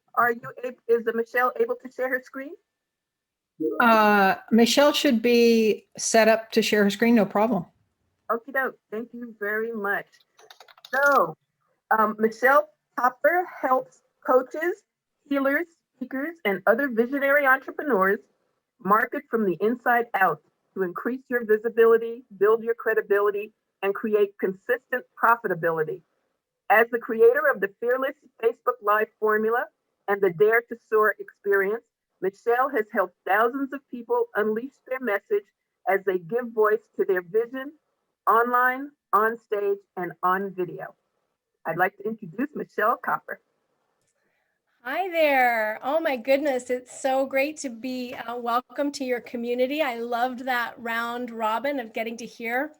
[SPEAKER 7] is Michelle able to share her screen?
[SPEAKER 4] Michelle should be set up to share her screen, no problem.
[SPEAKER 7] Okie doke. Thank you very much. So, Michelle Kopper helps coaches, healers, speakers, and other visionary entrepreneurs market from the inside out to increase your visibility, build your credibility, and create consistent profitability. As the creator of the Fearless Facebook Live formula, and the Dare to Soar experience, Michelle has helped thousands of people unleash their message as they give voice to their vision online, on stage, and on video. I'd like to introduce Michelle Kopper.
[SPEAKER 5] Hi there. Oh my goodness, it's so great to be welcome to your community. I loved that round robin of getting to hear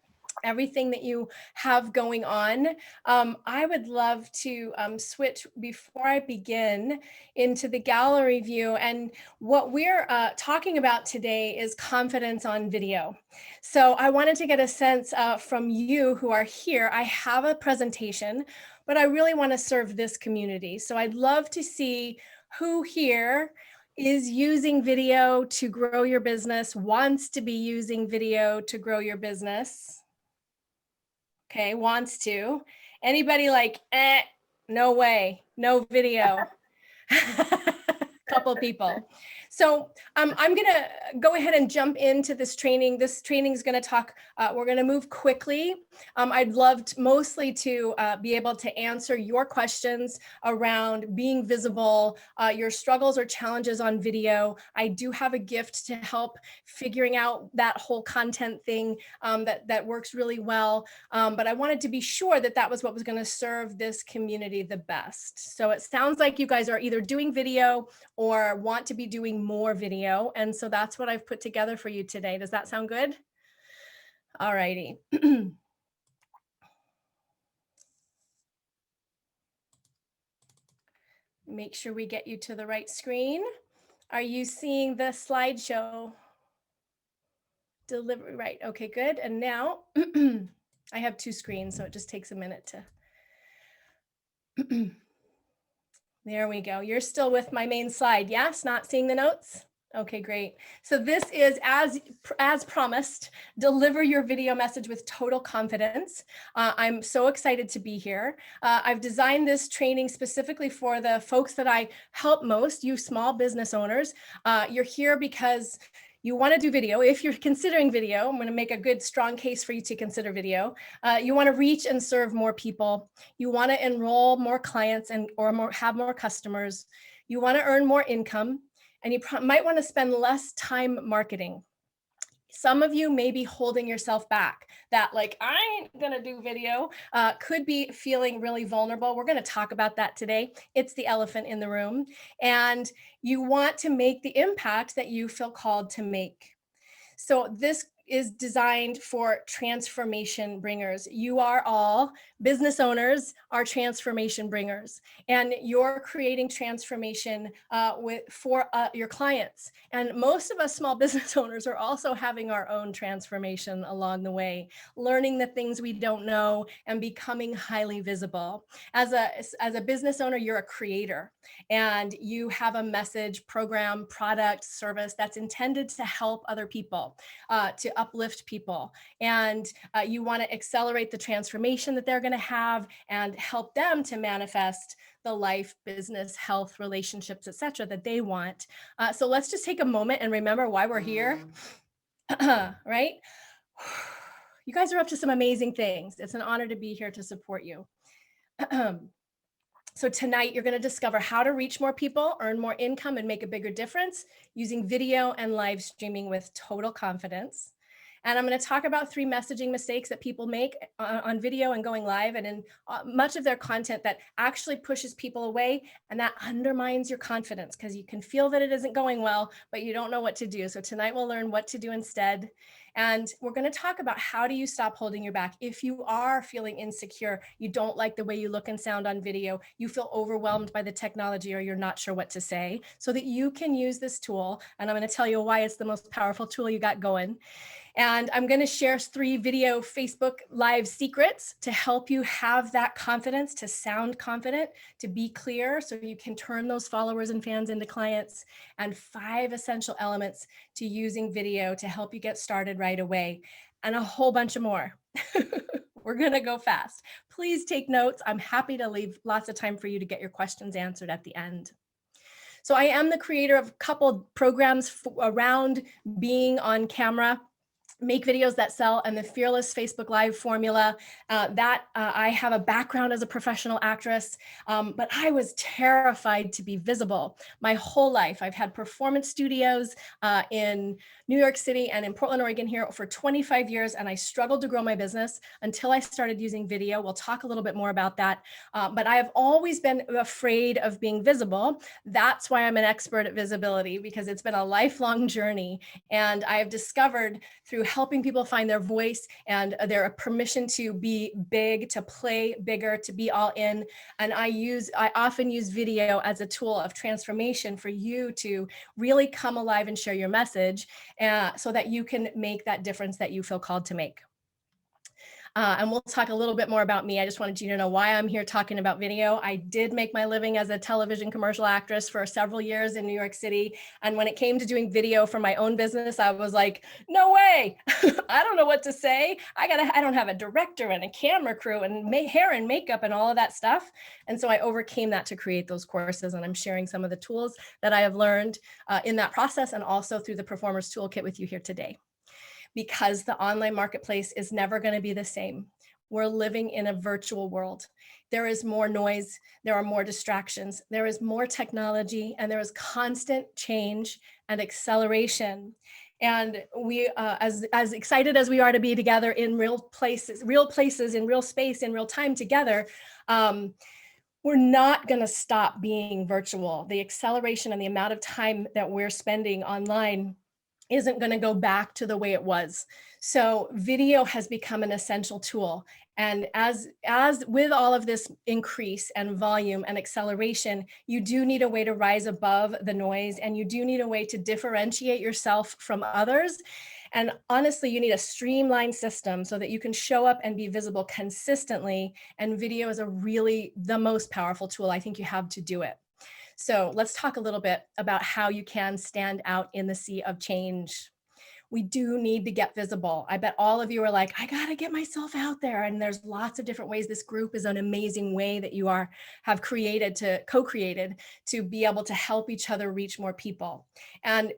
[SPEAKER 5] everything that you have going on. I would love to switch before I begin into the gallery view. And what we're talking about today is confidence on video. So I wanted to get a sense from you who are here. I have a presentation, but I really want to serve this community. So I'd love to see who here is using video to grow your business, wants to be using video to grow your business. Okay, wants to. Anybody like, no way, no video. Couple people. So I'm gonna go ahead and jump into this training. This training is gonna talk, we're gonna move quickly. I'd love mostly to be able to answer your questions around being visible, your struggles or challenges on video. I do have a gift to help figuring out that whole content thing that works really well. But I wanted to be sure that that was what was gonna serve this community the best. So it sounds like you guys are either doing video or want to be doing more video. And so that's what I've put together for you today. Does that sound good? All righty. Make sure we get you to the right screen. Are you seeing the slideshow? Delivery, right, okay, good. And now I have two screens, so it just takes a minute to. There we go. You're still with my main slide. Yes, not seeing the notes? Okay, great. So this is, as promised, deliver your video message with total confidence. I'm so excited to be here. I've designed this training specifically for the folks that I help most, you small business owners. You're here because you want to do video. If you're considering video, I'm going to make a good, strong case for you to consider video. You want to reach and serve more people. You want to enroll more clients or have more customers. You want to earn more income, and you might want to spend less time marketing. Some of you may be holding yourself back. That like, I ain't gonna do video, could be feeling really vulnerable. We're gonna talk about that today. It's the elephant in the room. And you want to make the impact that you feel called to make. So this is designed for transformation bringers. You are all business owners, are transformation bringers, and you're creating transformation for your clients. And most of us small business owners are also having our own transformation along the way, learning the things we don't know and becoming highly visible. As a business owner, you're a creator, and you have a message, program, product, service that's intended to help other people, to uplift people. And you want to accelerate the transformation that they're going to have and help them to manifest the life, business, health, relationships, etc. that they want. So let's just take a moment and remember why we're here, right? You guys are up to some amazing things. It's an honor to be here to support you. So tonight you're going to discover how to reach more people, earn more income, and make a bigger difference using video and live streaming with total confidence. And I'm going to talk about 3 messaging mistakes that people make on video and going live and in much of their content that actually pushes people away, and that undermines your confidence because you can feel that it isn't going well, but you don't know what to do. So tonight we'll learn what to do instead. And we're going to talk about how do you stop holding your back. If you are feeling insecure, you don't like the way you look and sound on video, you feel overwhelmed by the technology, or you're not sure what to say, so that you can use this tool. And I'm going to tell you why it's the most powerful tool you got going. And I'm going to share 3 video Facebook Live secrets to help you have that confidence, to sound confident, to be clear, so you can turn those followers and fans into clients, and 5 essential elements to using video to help you get started right away, and a whole bunch of more. We're going to go fast. Please take notes. I'm happy to leave lots of time for you to get your questions answered at the end. So I am the creator of a couple programs around being on camera. make videos that sell, and the Fearless Facebook Live formula. I have a background as a professional actress, but I was terrified to be visible my whole life. I've had performance studios in New York City and in Portland, Oregon here for 25 years, and I struggled to grow my business until I started using video. We'll talk a little bit more about that, but I have always been afraid of being visible. That's why I'm an expert at visibility, because it's been a lifelong journey, and I have discovered through helping people find their voice and their permission to be big, to play bigger, to be all in. And I often use video as a tool of transformation for you to really come alive and share your message, so that you can make that difference that you feel called to make. And we'll talk a little bit more about me. I just wanted you to know why I'm here talking about video. I did make my living as a television commercial actress for several years in New York City. And when it came to doing video for my own business, I was like, no way. I don't know what to say. I don't have a director and a camera crew and hair and makeup and all of that stuff. And so I overcame that to create those courses. And I'm sharing some of the tools that I have learned in that process, and also through the Performer's Toolkit with you here today. Because the online marketplace is never going to be the same. We're living in a virtual world. There is more noise, there are more distractions, there is more technology, and there is constant change and acceleration. And we, as excited as we are to be together in real places, in real space, in real time together, we're not going to stop being virtual. The acceleration and the amount of time that we're spending online isn't going to go back to the way it was. So video has become an essential tool. And as with all of this increase and volume and acceleration, you do need a way to rise above the noise, and you do need a way to differentiate yourself from others. And honestly, you need a streamlined system so that you can show up and be visible consistently. And video is the most powerful tool I think you have to do it. So let's talk a little bit about how you can stand out in the sea of change. We do need to get visible. I bet all of you are like, I gotta get myself out there. And there's lots of different ways. This group is an amazing way that you have co-created to be able to help each other reach more people. And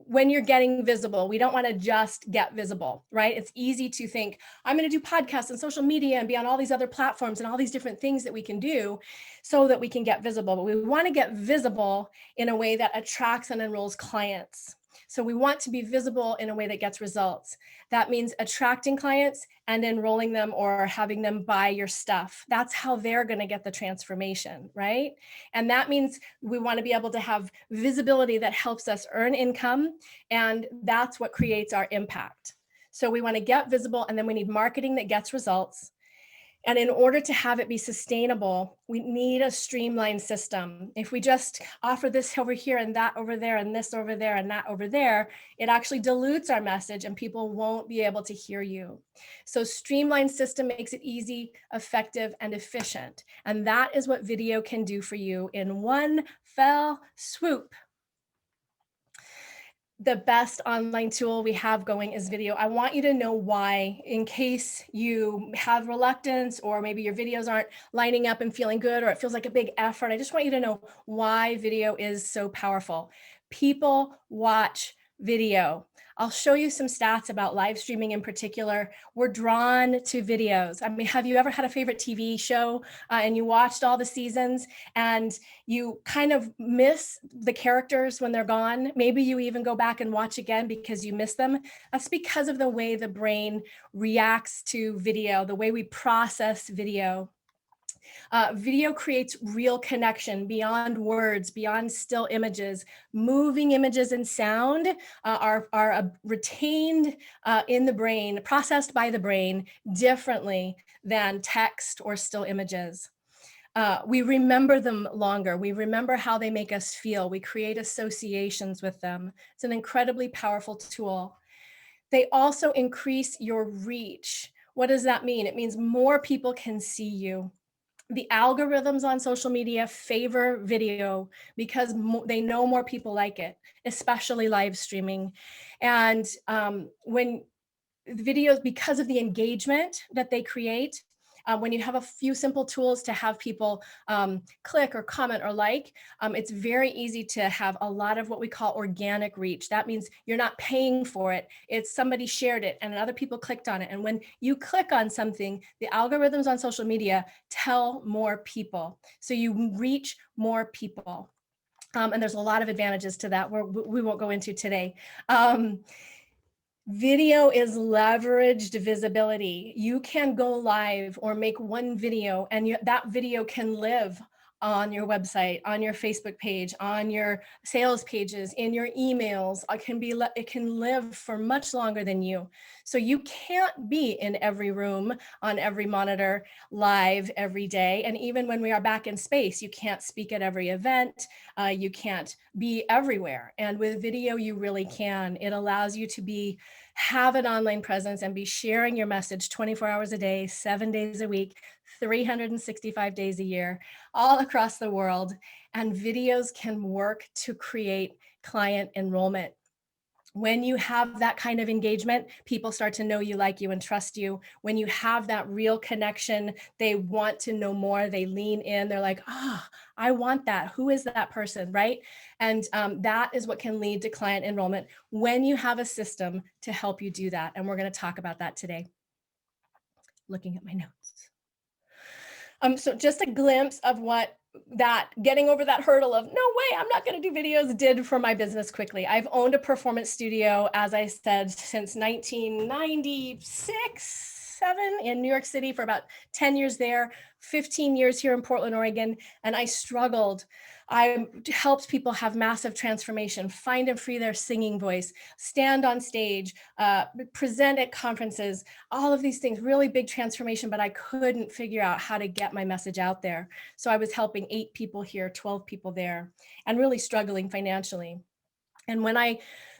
[SPEAKER 5] when you're getting visible, we don't want to just get visible, right? It's easy to think, I'm going to do podcasts and social media and be on all these other platforms and all these different things that we can do so that we can get visible. But we want to get visible in a way that attracts and enrolls clients. So we want to be visible in a way that gets results. That means attracting clients and enrolling them or having them buy your stuff. That's how they're going to get the transformation, right? And that means we want to be able to have visibility that helps us earn income, and that's what creates our impact. So we want to get visible, and then we need marketing that gets results. And in order to have it be sustainable, we need a streamlined system. If we just offer this over here and that over there and this over there and that over there, it actually dilutes our message and people won't be able to hear you. So streamlined system makes it easy, effective, and efficient. And that is what video can do for you in one fell swoop. The best online tool we have going is video. I want you to know why, in case you have reluctance or maybe your videos aren't lining up and feeling good, or it feels like a big effort. I just want you to know why video is so powerful. People watch video. I'll show you some stats about live streaming in particular. We're drawn to videos. I mean, have you ever had a favorite TV show and you watched all the seasons and you kind of miss the characters when they're gone? Maybe you even go back and watch again because you miss them. That's because of the way the brain reacts to video, the way we process video. Video creates real connection beyond words, beyond still images. Moving images and sound are retained in the brain, processed by the brain differently than text or still images. We remember them longer. We remember how they make us feel. We create associations with them. It's an incredibly powerful tool. They also increase your reach. What does that mean? It means more people can see you. The algorithms on social media favor video because they know more people like it, especially live streaming. And when videos, because of the engagement that they create, when you have a few simple tools to have people click or comment or like, it's very easy to have a lot of what we call organic reach. That means you're not paying for it. It's somebody shared it and other people clicked on it. And when you click on something, the algorithms on social media tell more people. So you reach more people. And there's a lot of advantages to that we won't go into today. Video is leveraged visibility. You can go live or make one video and that video can live on your website, on your Facebook page, on your sales pages, in your emails. It can live for much longer than you. So you can't be in every room, on every monitor, live every day. And even when we are back in space, you can't speak at every event. You can't be everywhere. And with video, you really can. It allows you to have an online presence and be sharing your message 24 hours a day, 7 days a week, 365 days a year, all across the world. And videos can work to create client enrollment. When you have that kind of engagement, people start to know you, like you, and trust you. When you have that real connection, they want to know more. They lean in. They're like, I want that. Who is that person, right? And that is what can lead to client enrollment when you have a system to help you do that. And we're going to talk about that today. Looking at my notes. So just a glimpse of what that getting over that hurdle of no way, I'm not going to do videos did for my business quickly. I've owned a performance studio, as I said, since 1996. 7 in New York City for about 10 years there, 15 years here in Portland, Oregon. And I struggled. I helped people have massive transformation, find and free their singing voice, stand on stage, present at conferences, all of these things, really big transformation, but I couldn't figure out how to get my message out there. So I was helping 8 people here, 12 people there, and really struggling financially. And when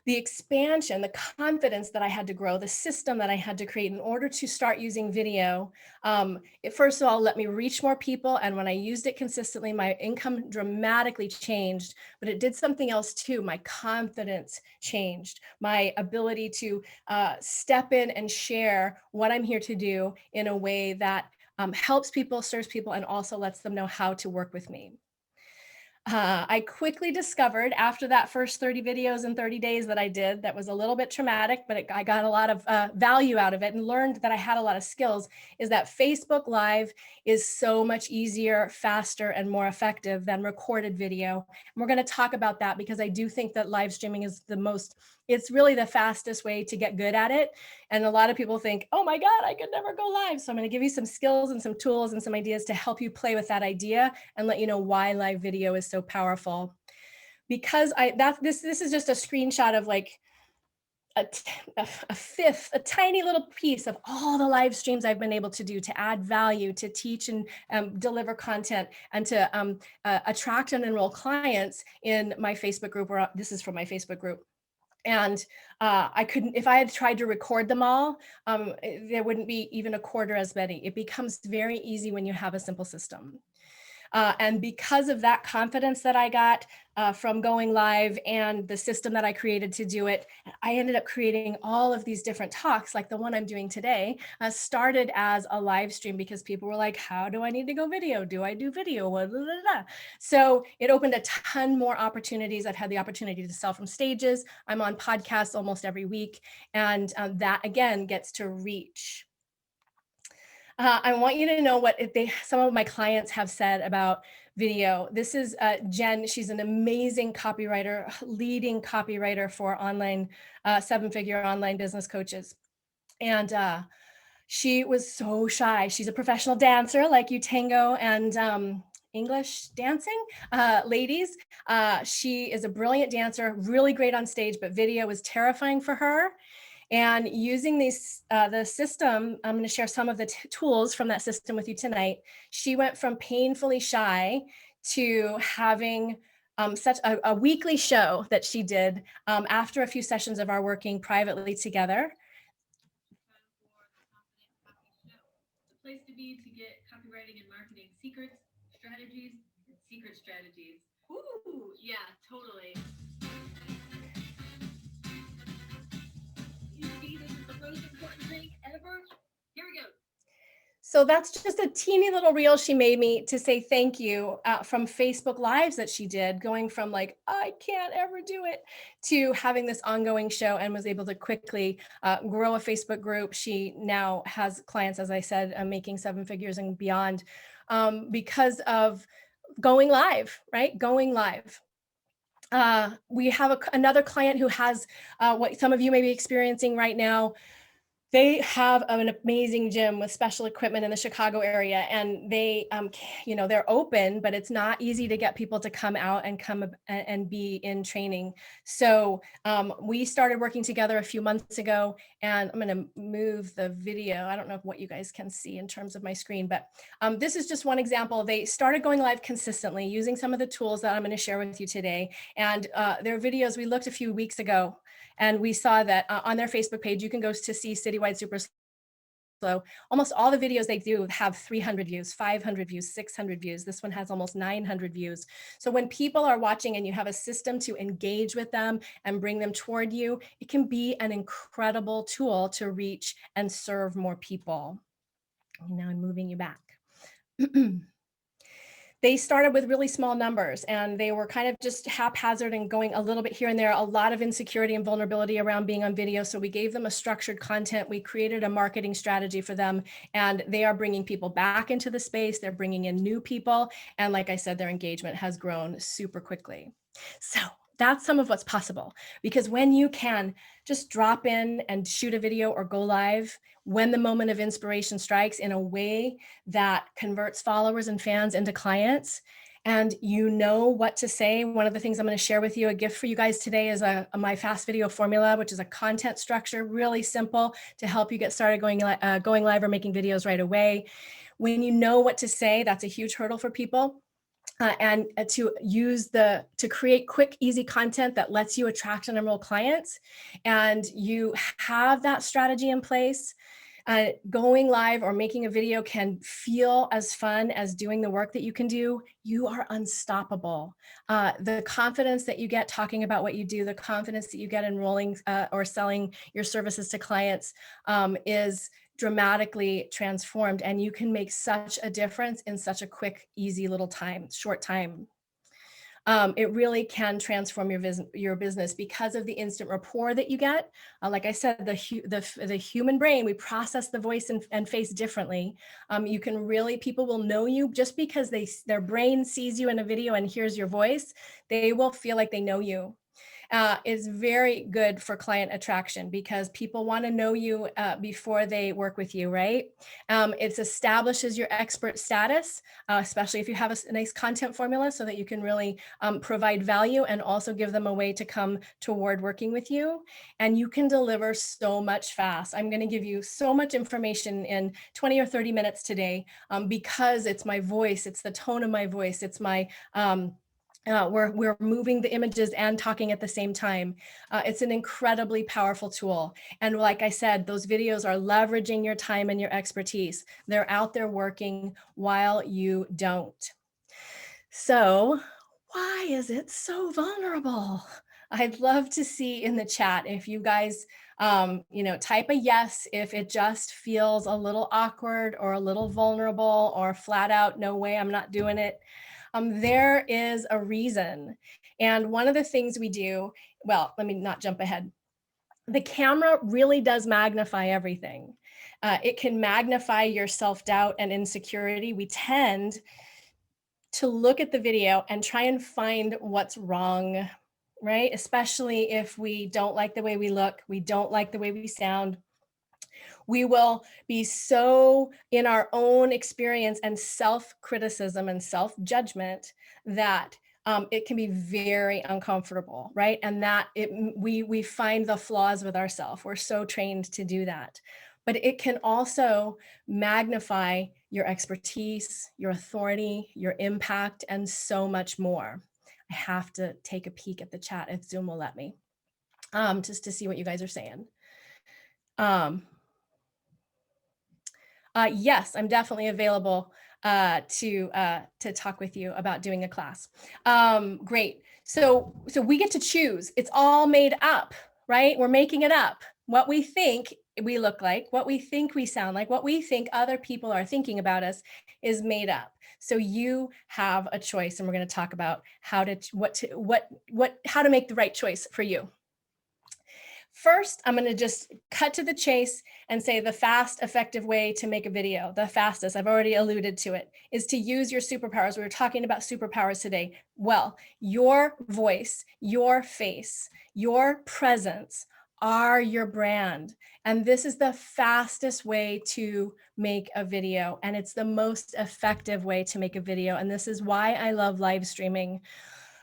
[SPEAKER 5] the expansion, the confidence that I had to grow, the system that I had to create in order to start using video, it first of all let me reach more people. And when I used it consistently, my income dramatically changed, but it did something else too. My confidence changed, my ability to step in and share what I'm here to do in a way that helps people, serves people, and also lets them know how to work with me. I quickly discovered after that first 30 videos in 30 days that I did, that was a little bit traumatic, but I got a lot of value out of it and learned that I had a lot of skills, is that Facebook Live is so much easier, faster, and more effective than recorded video. And we're going to talk about that because I do think that live streaming is it's really the fastest way to get good at it. And a lot of people think, oh my God, I could never go live. So I'm going to give you some skills and some tools and some ideas to help you play with that idea and let you know why live video is so powerful. Because this is just a screenshot of like a tiny little piece of all the live streams I've been able to do to add value, to teach and deliver content, and to attract and enroll clients in my Facebook group. Or this is from my Facebook group. And I couldn't, if I had tried to record them all, there wouldn't be even a quarter as many. It becomes very easy when you have a simple system. And because of that confidence that I got from going live and the system that I created to do it, I ended up creating all of these different talks, like the one I'm doing today, started as a live stream because people were like, how do I need to go video? Do I do video? Blah, blah, blah, blah. So it opened a ton more opportunities. I've had the opportunity to sell from stages. I'm on podcasts almost every week. And that again gets to reach. I want you to know what some of my clients have said about video. This is Jen. She's an amazing copywriter, leading copywriter for online, 7-figure online business coaches. And she was so shy. She's a professional dancer like you tango and English dancing ladies. She is a brilliant dancer, really great on stage, but video was terrifying for her. And using the system, I'm going to share some of the tools from that system with you tonight. She went from painfully shy to having such a weekly show that she did after a few sessions of our working privately together. The place to be to get copywriting and marketing secrets, strategies, and secret strategies. Ooh, yeah, totally. You see, this is the most important drink ever. Here we go. So that's just a teeny little reel she made me to say thank you from Facebook Lives that she did, going from like, I can't ever do it, to having this ongoing show, and was able to quickly grow a Facebook group. She now has clients, as I said, making 7 figures and beyond because of going live, right? Going live. We have another client who has what some of you may be experiencing right now. They have an amazing gym with special equipment in the Chicago area, and they, they're open, but it's not easy to get people to come out and come and be in training. So we started working together a few months ago, and I'm going to move the video. I don't know what you guys can see in terms of my screen, but this is just one example. They started going live consistently using some of the tools that I'm going to share with you today. And their videos, we looked a few weeks ago, and we saw that on their Facebook page, you can go to see Citywide Super Slow. Almost all the videos they do have 300 views, 500 views, 600 views. This one has almost 900 views. So when people are watching and you have a system to engage with them and bring them toward you, it can be an incredible tool to reach and serve more people. Now I'm moving you back. They started with really small numbers, and they were kind of just haphazard and going a little bit here and there, a lot of insecurity and vulnerability around being on video. So we gave them a structured content. We created a marketing strategy for them, and they are bringing people back into the space. They're bringing in new people. And like I said, their engagement has grown super quickly. So that's some of what's possible, because when you can just drop in and shoot a video or go live when the moment of inspiration strikes in a way that converts followers and fans into clients, and you know what to say. One of the things I'm going to share with you, a gift for you guys today, is my fast video formula, which is a content structure, really simple to help you get started going live or making videos right away. When you know what to say, that's a huge hurdle for people. And to create quick, easy content that lets you attract and enroll clients, and you have that strategy in place. Going live or making a video can feel as fun as doing the work that you can do. You are unstoppable. The confidence that you get talking about what you do, the confidence that you get enrolling or selling your services to clients is dramatically transformed, and you can make such a difference in such a quick, easy little time, short time. It really can transform your business because of the instant rapport that you get. Like I said, the human brain, we process the voice and face differently. You can really, people will know you just because their brain sees you in a video and hears your voice. They will feel like they know you. Is very good for client attraction, because people want to know you before they work with you, right? It establishes your expert status, especially if you have a nice content formula, so that you can really provide value and also give them a way to come toward working with you. And you can deliver so much fast. I'm going to give you so much information in 20 or 30 minutes today because it's my voice, it's the tone of my voice, it's my we're moving the images and talking at the same time. It's an incredibly powerful tool. And like I said, those videos are leveraging your time and your expertise. They're out there working while you don't. So why is it so vulnerable? I'd love to see in the chat if you guys, type a yes if it just feels a little awkward or a little vulnerable or flat out, no way, I'm not doing it. There is a reason. And one of the things we do, well, let me not jump ahead. The camera really does magnify everything. It can magnify your self-doubt and insecurity. We tend to look at the video and try and find what's wrong, right? Especially if we don't like the way we look, we don't like the way we sound. We will be so in our own experience and self-criticism and self-judgment that it can be very uncomfortable, right? And that we find the flaws with ourselves. We're so trained to do that. But it can also magnify your expertise, your authority, your impact, and so much more. I have to take a peek at the chat if Zoom will let me, just to see what you guys are saying. Yes, I'm definitely available to talk with you about doing a class. Great. So we get to choose. It's all made up, right? We're making it up. What we think we look like, what we think we sound like, what we think other people are thinking about us is made up. So you have a choice, and we're going to talk about how to make the right choice for you. First, I'm going to just cut to the chase and say the fast, effective way to make a video, the fastest, I've already alluded to it, is to use your superpowers. We were talking about superpowers today. Well, your voice, your face, your presence are your brand. And this is the fastest way to make a video. And it's the most effective way to make a video. And this is why I love live streaming.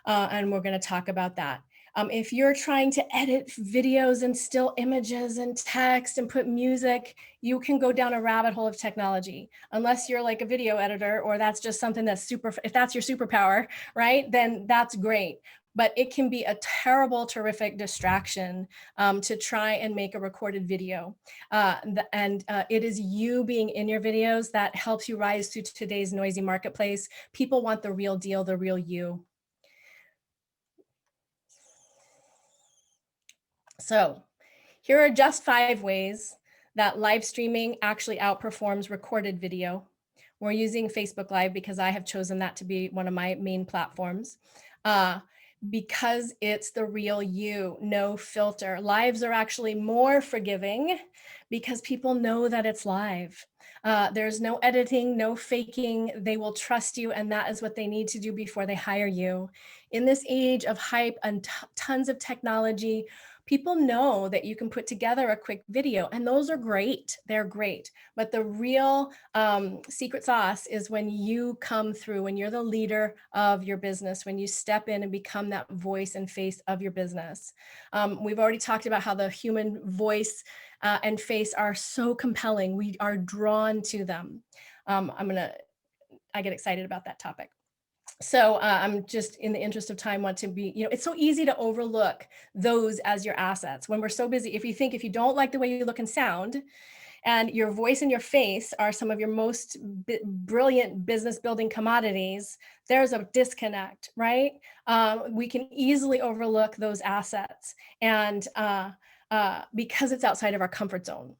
[SPEAKER 5] And we're going to talk about that. If you're trying to edit videos and still images and text and put music, you can go down a rabbit hole of technology. Unless you're like a video editor, or that's just something that's if that's your superpower, right? Then that's great. But it can be a terrible, terrific distraction to try and make a recorded video. It is you being in your videos that helps you rise to today's noisy marketplace. People want the real deal, the real you. So here are just 5 ways that live streaming actually outperforms recorded video. We're using Facebook Live because I have chosen that to be one of my main platforms. Because it's the real you, no filter. Lives are actually more forgiving because people know that it's live. There's no editing, no faking. They will trust you, and that is what they need to do before they hire you. In this age of hype and tons of technology, people know that you can put together a quick video, and those are great. They're great. But the real secret sauce is when you come through, when you're the leader of your business, when you step in and become that voice and face of your business. We've already talked about how the human voice and face are so compelling. We are drawn to them. I get excited about that topic. So I'm just, in the interest of time, want to be, it's so easy to overlook those as your assets when we're so busy. If you don't like the way you look and sound, and your voice and your face are some of your most brilliant business building commodities, there's a disconnect, right? We can easily overlook those assets, and because it's outside of our comfort zone.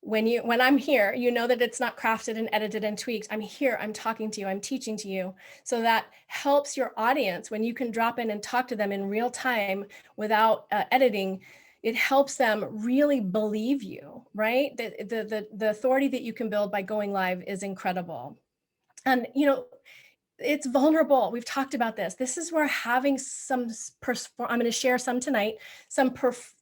[SPEAKER 5] When I'm here, you know that it's not crafted and edited and tweaked. I'm here, I'm talking to you, I'm teaching to you. So that helps your audience when you can drop in and talk to them in real time without editing. It helps them really believe you, right? The authority that you can build by going live is incredible. And, it's vulnerable. We've talked about this. This is where having I'm going to share some tonight, some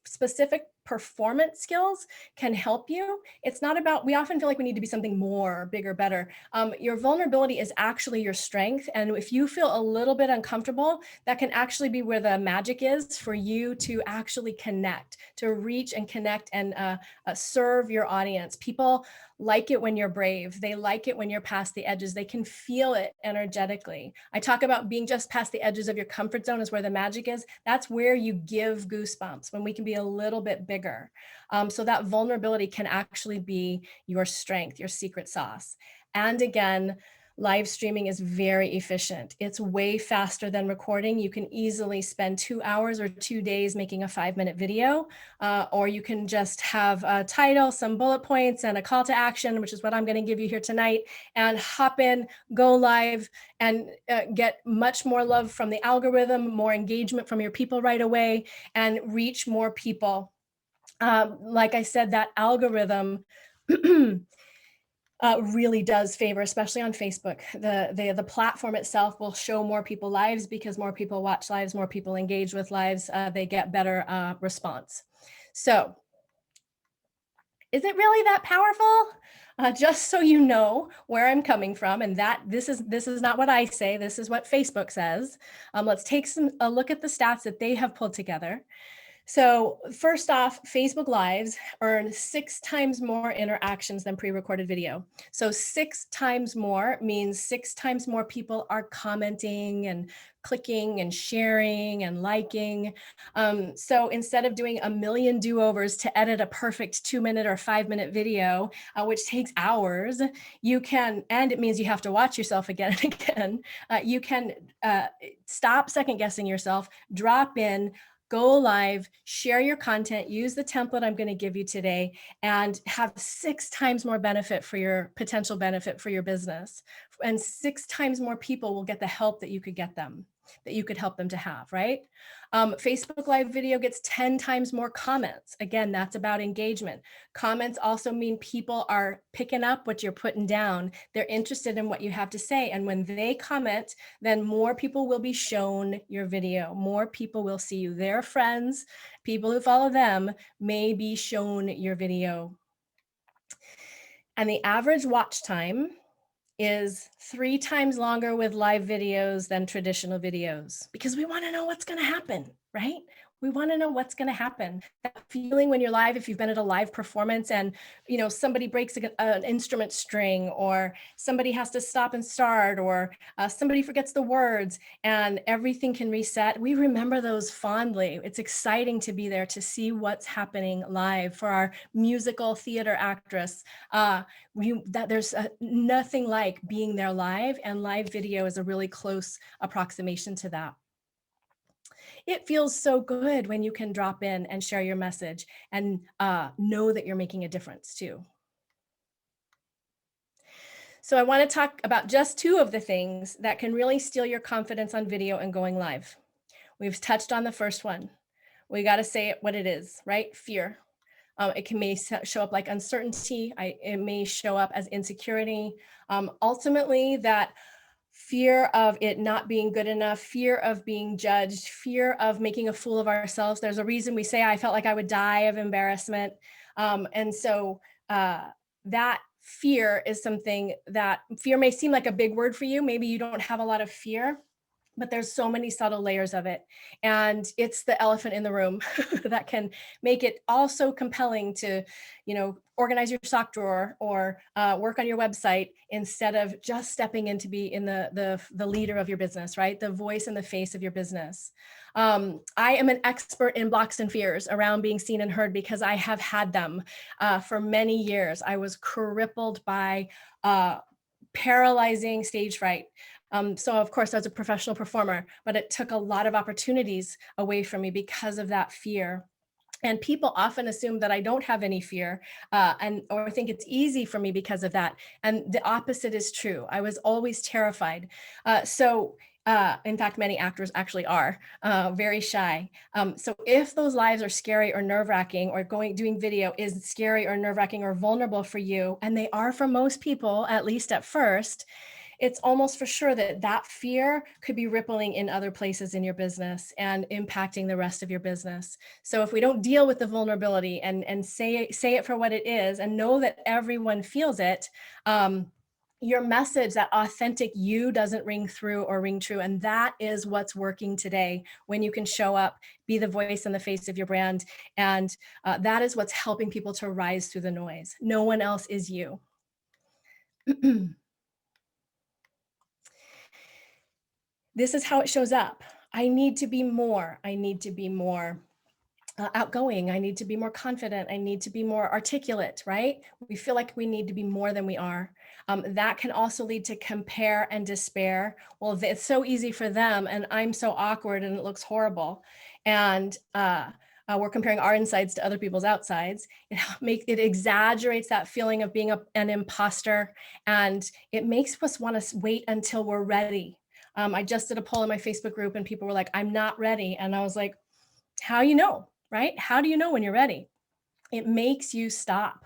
[SPEAKER 5] specific performance skills can help you. It's not about, we often feel like we need to be something more, bigger, better. Your vulnerability is actually your strength. And if you feel a little bit uncomfortable, that can actually be where the magic is for you to actually connect, to reach and connect and serve your audience. People like it when you're brave. They like it when you're past the edges. They can feel it energetically. I talk about being just past the edges of your comfort zone is where the magic is. That's where you give goosebumps, when we can be a little bit bigger. So that vulnerability can actually be your strength, your secret sauce. And again, live streaming is very efficient. It's way faster than recording. You can easily spend 2 hours or 2 days making a 5-minute video, or you can just have a title, some bullet points, and a call to action, which is what I'm going to give you here tonight, and hop in, go live, and get much more love from the algorithm, more engagement from your people right away, and reach more people. Like I said, that algorithm really does favor, especially on Facebook. The platform itself will show more people lives because more people watch lives, more people engage with lives, they get better response. So is it really that powerful? Just so you know where I'm coming from, and that this is not what I say, this is what Facebook says. Let's take a look at the stats that they have pulled together. So first off, Facebook Lives earn 6 times more interactions than pre-recorded video. So 6 times more means 6 times more people are commenting and clicking and sharing and liking. So instead of doing a million do-overs to edit a perfect 2-minute or 5-minute video, which takes hours, you can, and it means you have to watch yourself again and again, you can stop second guessing yourself, drop in, go live, share your content, use the template I'm going to give you today, and have 6 times more benefit for your potential benefit for your business. And 6 times more people will get the help that you could get them, that you could help them to have, right? Facebook Live video gets 10 times more comments. Again, that's about engagement. Comments also mean people are picking up what you're putting down. They're interested in what you have to say. And when they comment, then more people will be shown your video. More people will see you. Their friends, people who follow them, may be shown your video. And the average watch time is 3 times longer with live videos than traditional videos, because we want to know what's going to happen, right? We want to know what's going to happen. That feeling when you're live, if you've been at a live performance and, you know, somebody breaks an instrument string, or somebody has to stop and start, or somebody forgets the words and everything can reset. We remember those fondly. It's exciting to be there to see what's happening live. For our musical theater actress, there's nothing like being there live, and live video is a really close approximation to that. It feels so good when you can drop in and share your message and know that you're making a difference too. So I want to talk about just 2 of the things that can really steal your confidence on video and going live. We've touched on the first one. We got to say it what it is, right? Fear. It may show up like uncertainty. It may show up as insecurity. Ultimately, that fear of it not being good enough, fear of being judged, fear of making a fool of ourselves. There's a reason we say, I felt like I would die of embarrassment. And so that fear is something that fear may seem like a big word for you. Maybe you don't have a lot of fear, but there's so many subtle layers of it. And it's the elephant in the room that can make it all so compelling to, you know, organize your sock drawer or work on your website instead of just stepping in to be in the leader of your business, right? The voice and the face of your business. I am an expert in blocks and fears around being seen and heard because I have had them for many years. I was crippled by paralyzing stage fright. So of course, as a professional performer, but it took a lot of opportunities away from me because of that fear. And people often assume that I don't have any fear or think it's easy for me because of that. And the opposite is true. I was always terrified. In fact, many actors actually are very shy. So if those lives are scary or nerve-wracking, or doing video is scary or nerve-wracking or vulnerable for you, and they are for most people, at least at first, it's almost for sure that that fear could be rippling in other places in your business and impacting the rest of your business. So if we don't deal with the vulnerability and say it for what it is and know that everyone feels it, your message, that authentic you, doesn't ring through or ring true. And that is what's working today, when you can show up, be the voice and the face of your brand. And that is what's helping people to rise through the noise. No one else is you. This is how it shows up. I need to be more. I need to be more outgoing. I need to be more confident. I need to be more articulate, right? We feel like we need to be more than we are. That can also lead to compare and despair. Well, it's so easy for them and I'm so awkward and it looks horrible. And we're comparing our insides to other people's outsides. It exaggerates that feeling of being an imposter, and it makes us want to wait until we're ready. I just did a poll in my Facebook group and people were like, I'm not ready. And I was like, how you know, right? How do you know when you're ready? It makes you stop.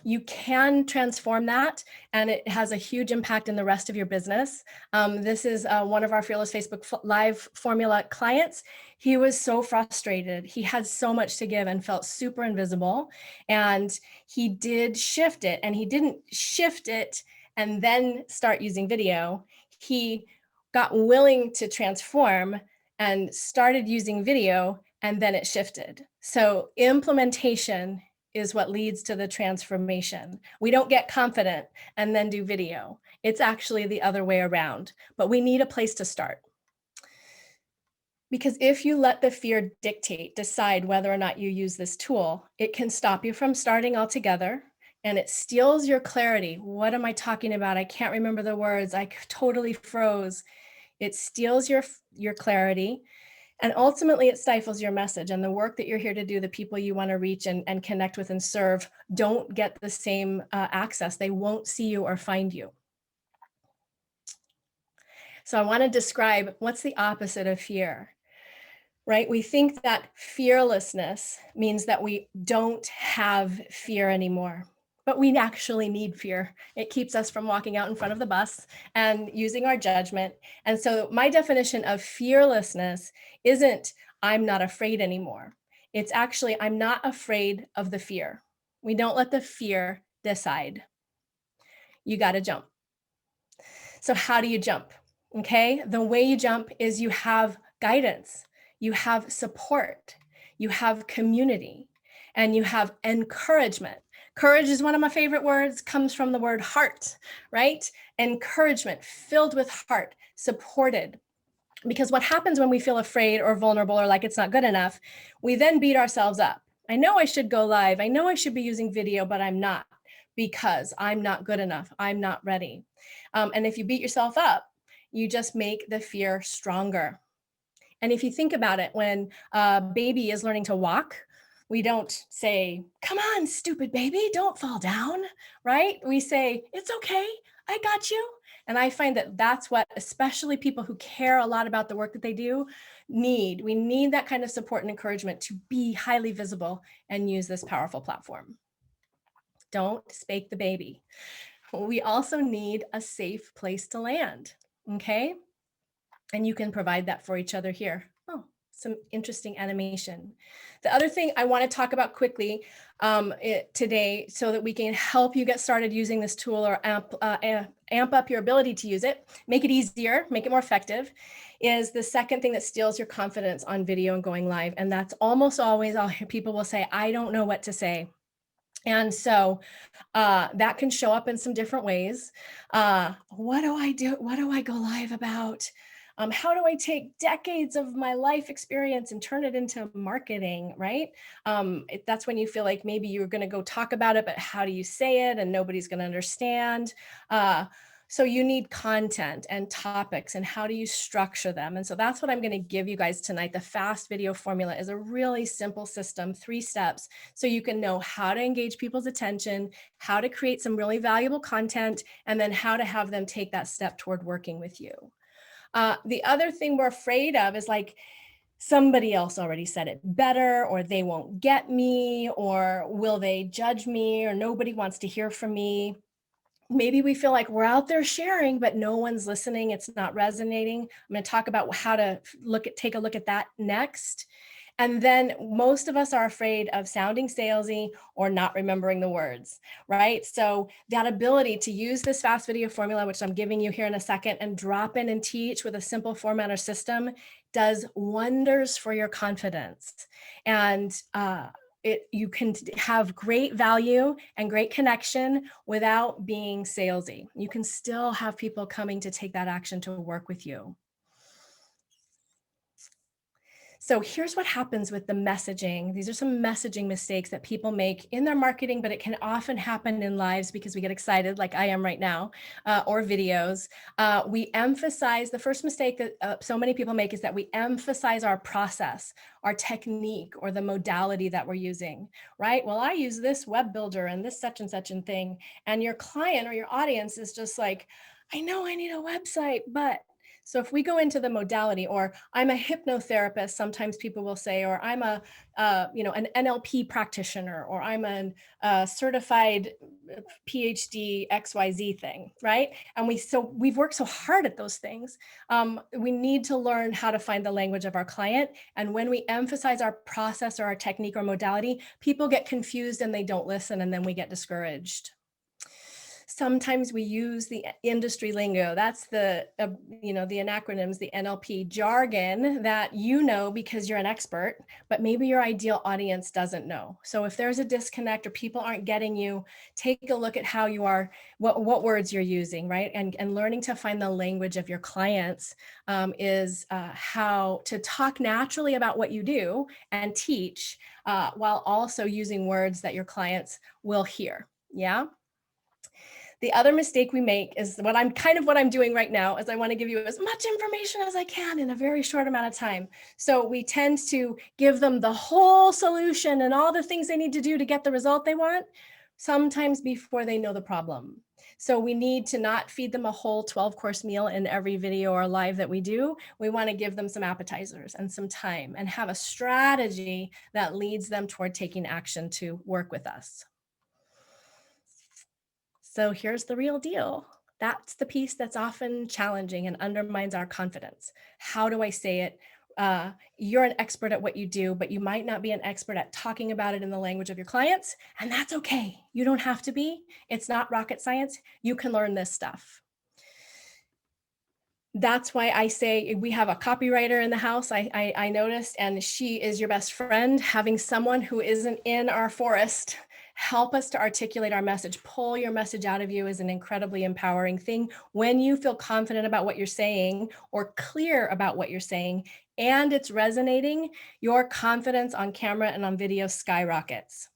[SPEAKER 5] You can transform that, and it has a huge impact in the rest of your business. This is one of our Fearless Facebook Live Formula clients. He was so frustrated. He had so much to give and felt super invisible. And he did shift it, and he didn't shift it and then start using video. He got willing to transform and started using video, and then it shifted. So implementation is what leads to the transformation. We don't get confident and then do video. It's actually the other way around, but we need a place to start. Because if you let the fear decide whether or not you use this tool, it can stop you from starting altogether. And it steals your clarity. What am I talking about? I can't remember the words. I totally froze. It steals your clarity. And ultimately it stifles your message, and the work that you're here to do, the people you want to reach and connect with and serve don't get the same access. They won't see you or find you. So I want to describe what's the opposite of fear, right? We think that fearlessness means that we don't have fear anymore, but we actually need fear. It keeps us from walking out in front of the bus and using our judgment. And so my definition of fearlessness isn't I'm not afraid anymore. It's actually I'm not afraid of the fear. We don't let the fear decide. You got to jump. So how do you jump? Okay, the way you jump is you have guidance, you have support, you have community, and you have encouragement. Courage is one of my favorite words, comes from the word heart, right? Encouragement, filled with heart, supported. Because what happens when we feel afraid or vulnerable or like it's not good enough, we then beat ourselves up. I know I should go live. I know I should be using video, but I'm not because I'm not good enough. I'm not ready. And if you beat yourself up, you just make the fear stronger. And if you think about it, when a baby is learning to walk, we don't say, come on, stupid baby, don't fall down, right? We say, it's okay, I got you. And I find that that's what, especially people who care a lot about the work that they do, need. We need that kind of support and encouragement to be highly visible and use this powerful platform. Don't spank the baby. We also need a safe place to land. Okay, and you can provide that for each other here. Oh, some interesting animation. The other thing I want to talk about quickly today so that we can help you get started using this tool or amp up your ability to use it, make it easier, make it more effective, is the second thing that steals your confidence on video and going live. And that's almost always, I'll hear people will say, I don't know what to say. And so that can show up in some different ways. What do I do? What do I go live about? How do I take decades of my life experience and turn it into marketing, right? That's when you feel like maybe you're going to go talk about it, but how do you say it? And nobody's going to understand. So you need content and topics and how do you structure them? And so that's what I'm going to give you guys tonight. The fast video formula is a really simple system, 3 steps, so you can know how to engage people's attention, how to create some really valuable content, and then how to have them take that step toward working with you. The other thing we're afraid of is like, somebody else already said it better, or they won't get me, or will they judge me, or nobody wants to hear from me. Maybe we feel like we're out there sharing, but no one's listening. It's not resonating. I'm going to talk about how to take a look at that next. And then most of us are afraid of sounding salesy or not remembering the words, right? So that ability to use this fast video formula, which I'm giving you here in a second, and drop in and teach with a simple format or system does wonders for your confidence. And you can have great value and great connection without being salesy. You can still have people coming to take that action to work with you. So here's what happens with the messaging. These are some messaging mistakes that people make in their marketing, but it can often happen in lives because we get excited like I am right now, or videos. We emphasize, the first mistake that so many people make is that we emphasize our process, our technique, or the modality that we're using, right? Well, I use this web builder and this such and such and thing. And your client or your audience is just like, I know I need a website, but so if we go into the modality, or I'm a hypnotherapist, sometimes people will say, or I'm an NLP practitioner, or I'm a certified PhD XYZ thing, right? And we've worked so hard at those things. We need to learn how to find the language of our client. And when we emphasize our process or our technique or modality, people get confused and they don't listen, and then we get discouraged. Sometimes we use the industry lingo. That's the acronyms, the NLP jargon that you know because you're an expert, but maybe your ideal audience doesn't know. So if there's a disconnect or people aren't getting you, take a look at how you are, what words you're using, right? And learning to find the language of your clients is how to talk naturally about what you do and teach while also using words that your clients will hear. Yeah. The other mistake we make is what I'm doing right now is I want to give you as much information as I can in a very short amount of time. So we tend to give them the whole solution and all the things they need to do to get the result they want, sometimes before they know the problem. So we need to not feed them a whole 12-course meal in every video or live that we do. We want to give them some appetizers and some time and have a strategy that leads them toward taking action to work with us. So here's the real deal. That's the piece that's often challenging and undermines our confidence. How do I say it? You're an expert at what you do, but you might not be an expert at talking about it in the language of your clients, and that's okay. You don't have to be. It's not rocket science. You can learn this stuff. That's why I say we have a copywriter in the house, I noticed, and she is your best friend. Having someone who isn't in our forest help us to articulate our message, pull your message out of you is an incredibly empowering thing. When you feel confident about what you're saying or clear about what you're saying and it's resonating, your confidence on camera and on video skyrockets.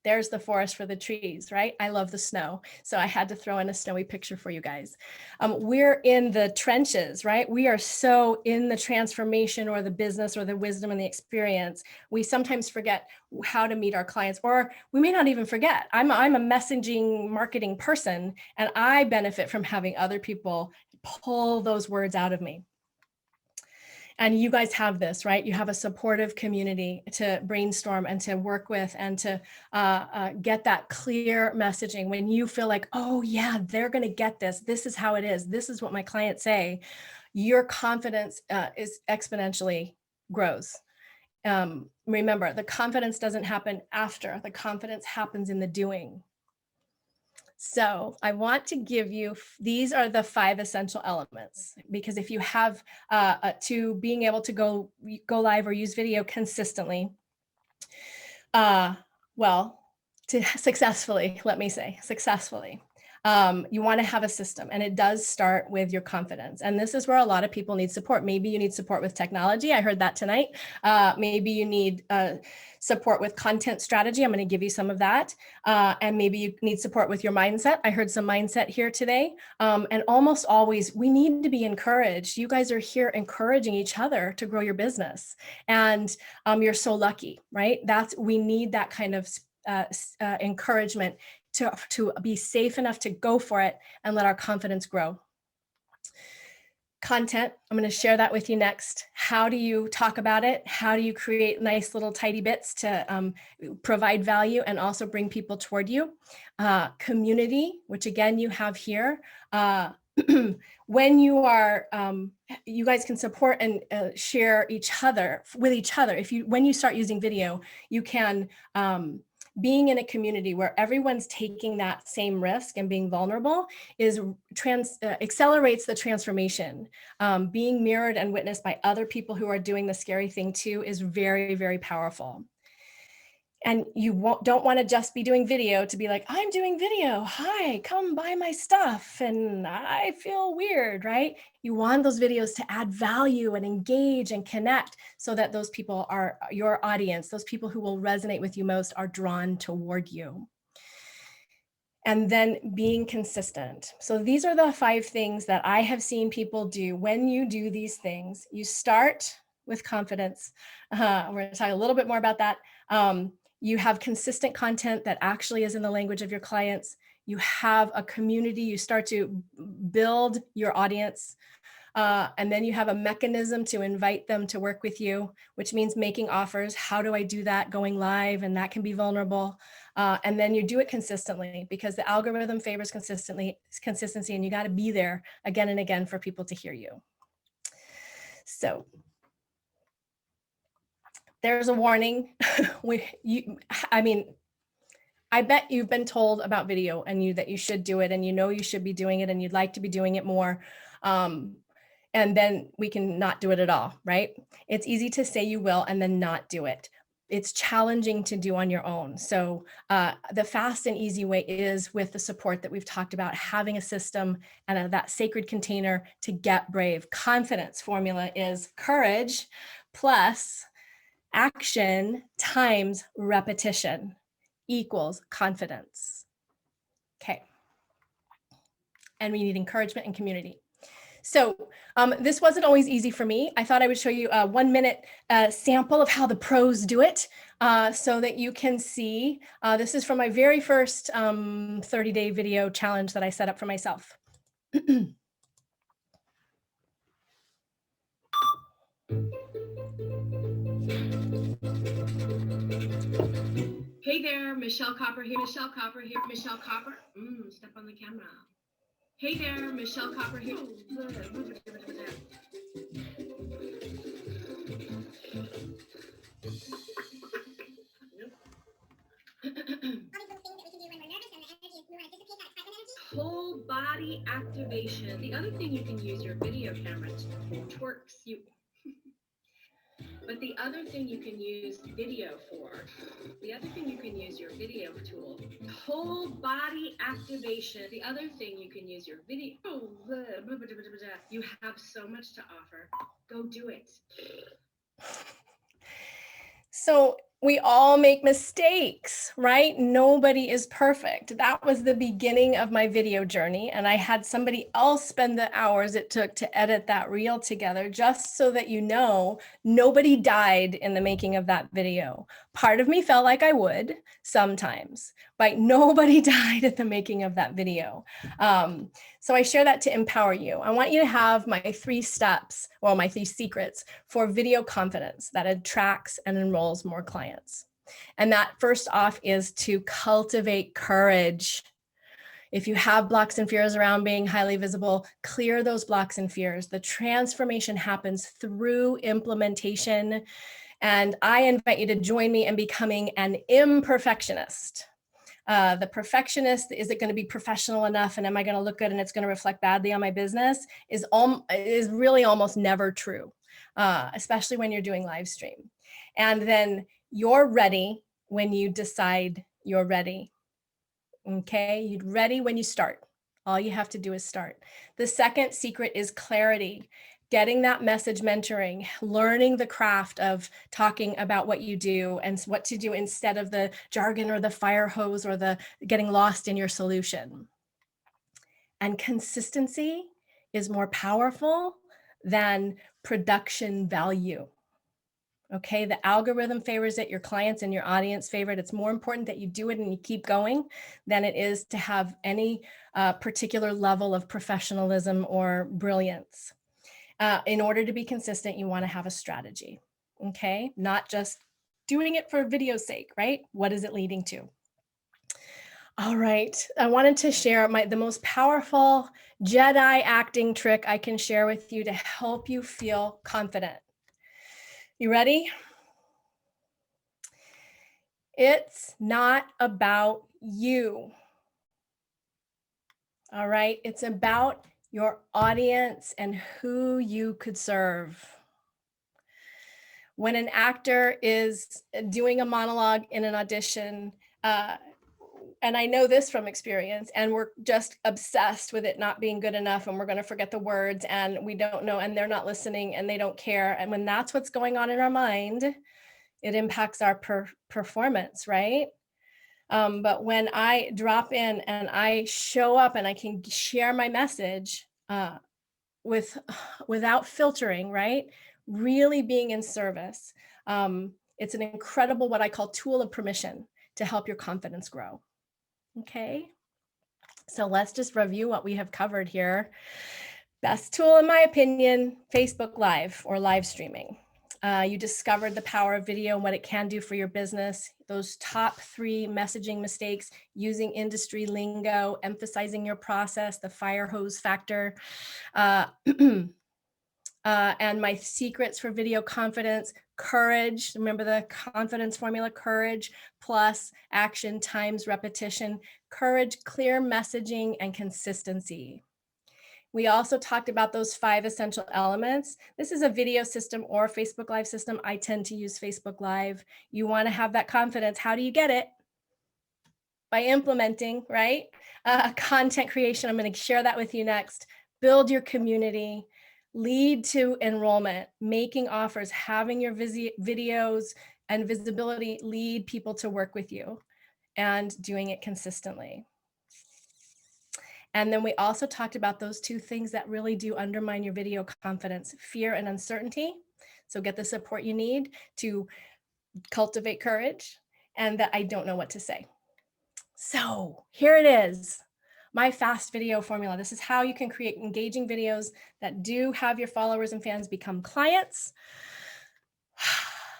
[SPEAKER 5] There's the forest for the trees, right? I love the snow. So I had to throw in a snowy picture for you guys. We're in the trenches, right? We are so in the transformation or the business or the wisdom and the experience. We sometimes forget how to meet our clients, or we may not even forget. I'm a messaging marketing person, and I benefit from having other people pull those words out of me. And you guys have this, right? You have a supportive community to brainstorm and to work with and to get that clear messaging. When you feel like, oh yeah, they're going to get this. This is how it is. This is what my clients say. Your confidence is exponentially grows. Remember, the confidence doesn't happen after. The confidence happens in the doing. So I want to give you, these are the 5 essential elements, because if you have to being able to go live or use video consistently, well, to successfully, let me say, successfully, you want to have a system, and it does start with your confidence. And this is where a lot of people need support. Maybe you need support with technology. I heard that tonight. Maybe you need support with content strategy. I'm going to give you some of that. And maybe you need support with your mindset. I heard some mindset here today. And almost always we need to be encouraged. You guys are here encouraging each other to grow your business. And you're so lucky, right? We need that kind of encouragement to be safe enough to go for it and let our confidence grow. Content, I'm going to share that with you next. How do you talk about it? How do you create nice little tidy bits to provide value and also bring people toward you? Community, which again you have here. When you are, you guys can support and share with each other. When you start using video, you can, being in a community where everyone's taking that same risk and being vulnerable accelerates the transformation. Being mirrored and witnessed by other people who are doing the scary thing too is very, very powerful. And you don't want to just be doing video to be like, I'm doing video. Hi, come buy my stuff. And I feel weird, right? You want those videos to add value and engage and connect so that those people are your audience. Those people who will resonate with you most are drawn toward you. And then being consistent. So these are the 5 things that I have seen people do. When you do these things, you start with confidence. We're going to talk a little bit more about that. You have consistent content that actually is in the language of your clients. You have a community. You start to build your audience. And then you have a mechanism to invite them to work with you, which means making offers. How do I do that? Going live, and that can be vulnerable. And then you do it consistently, because the algorithm favors consistency, and you got to be there again and again for people to hear you. So there's a warning. I bet you've been told about video and that you should do it, and you know you should be doing it, and you'd like to be doing it more. And then we can not do it at all, right? It's easy to say you will and then not do it. It's challenging to do on your own. So the fast and easy way is with the support that we've talked about, having a system and that sacred container to get brave. Confidence formula is courage plus action times repetition equals confidence. Okay. and we need encouragement and community. So this wasn't always easy for me. I thought I would show you a 1-minute sample of how the pros do it so that you can see. This is from my very first 30-day video challenge that I set up for myself.
[SPEAKER 6] Hey there, Michelle Kopper here, Michelle Kopper here, Michelle Kopper. Step on the camera. Hey there, Michelle Kopper here. Whole body activation. The other thing you can use your video camera to twerks you. But the other thing you can use video for, the other thing you can use your video tool, whole body activation. The other thing you can use your video, you have so much to offer. Go do it.
[SPEAKER 5] So we all make mistakes, right? Nobody is perfect. That was the beginning of my video journey. And I had somebody else spend the hours it took to edit that reel together, just so that you know, nobody died in the making of that video. Part of me felt like I would sometimes, but nobody died at the making of that video. So I share that to empower you. I want you to have my 3 steps, or my 3 secrets for video confidence that attracts and enrolls more clients. And that first off is to cultivate courage. If you have blocks and fears around being highly visible, clear those blocks and fears. The transformation happens through implementation. And I invite you to join me in becoming an imperfectionist. The perfectionist, is it going to be professional enough, and am I going to look good and it's going to reflect badly on my business, is really almost never true, especially when you're doing live stream. And then you're ready when you decide you're ready. Okay, you're ready when you start. All you have to do is start. The second secret is clarity. Getting that message mentoring, learning the craft of talking about what you do and what to do instead of the jargon or the fire hose or the getting lost in your solution. And consistency is more powerful than production value. Okay, the algorithm favors it, your clients and your audience favor it. It's more important that you do it and you keep going than it is to have any particular level of professionalism or brilliance. In order to be consistent, you want to have a strategy, okay? Not just doing it for video's sake, right? What is it leading to? All right, I wanted to share the most powerful Jedi acting trick I can share with you to help you feel confident. You ready? It's not about you. All right, it's about your audience and who you could serve. When an actor is doing a monologue in an audition, and I know this from experience, and we're just obsessed with it not being good enough, and we're going to forget the words, and we don't know, and they're not listening, and they don't care. And when that's what's going on in our mind, it impacts our performance, right? But when I drop in and I show up and I can share my message without filtering, right? Really being in service. It's an incredible, what I call tool of permission to help your confidence grow. Okay. So let's just review what we have covered here. Best tool, in my opinion, Facebook Live or live streaming. You discovered the power of video and what it can do for your business. Those top 3 messaging mistakes: using industry lingo, emphasizing your process, the fire hose factor, and my secrets for video confidence: courage. Remember the confidence formula: courage plus action times repetition. Courage, clear messaging, and consistency. We also talked about those 5 essential elements. This is a video system or Facebook Live system. I tend to use Facebook Live. You want to have that confidence. How do you get it? By implementing, right? Content creation. I'm going to share that with you next. Build your community. Lead to enrollment. Making offers. Having your videos and visibility lead people to work with you. And doing it consistently. And then we also talked about those two things that really do undermine your video confidence, fear and uncertainty. So get the support you need to cultivate courage, and that I don't know what to say. So here it is, my fast video formula. This is how you can create engaging videos that do have your followers and fans become clients.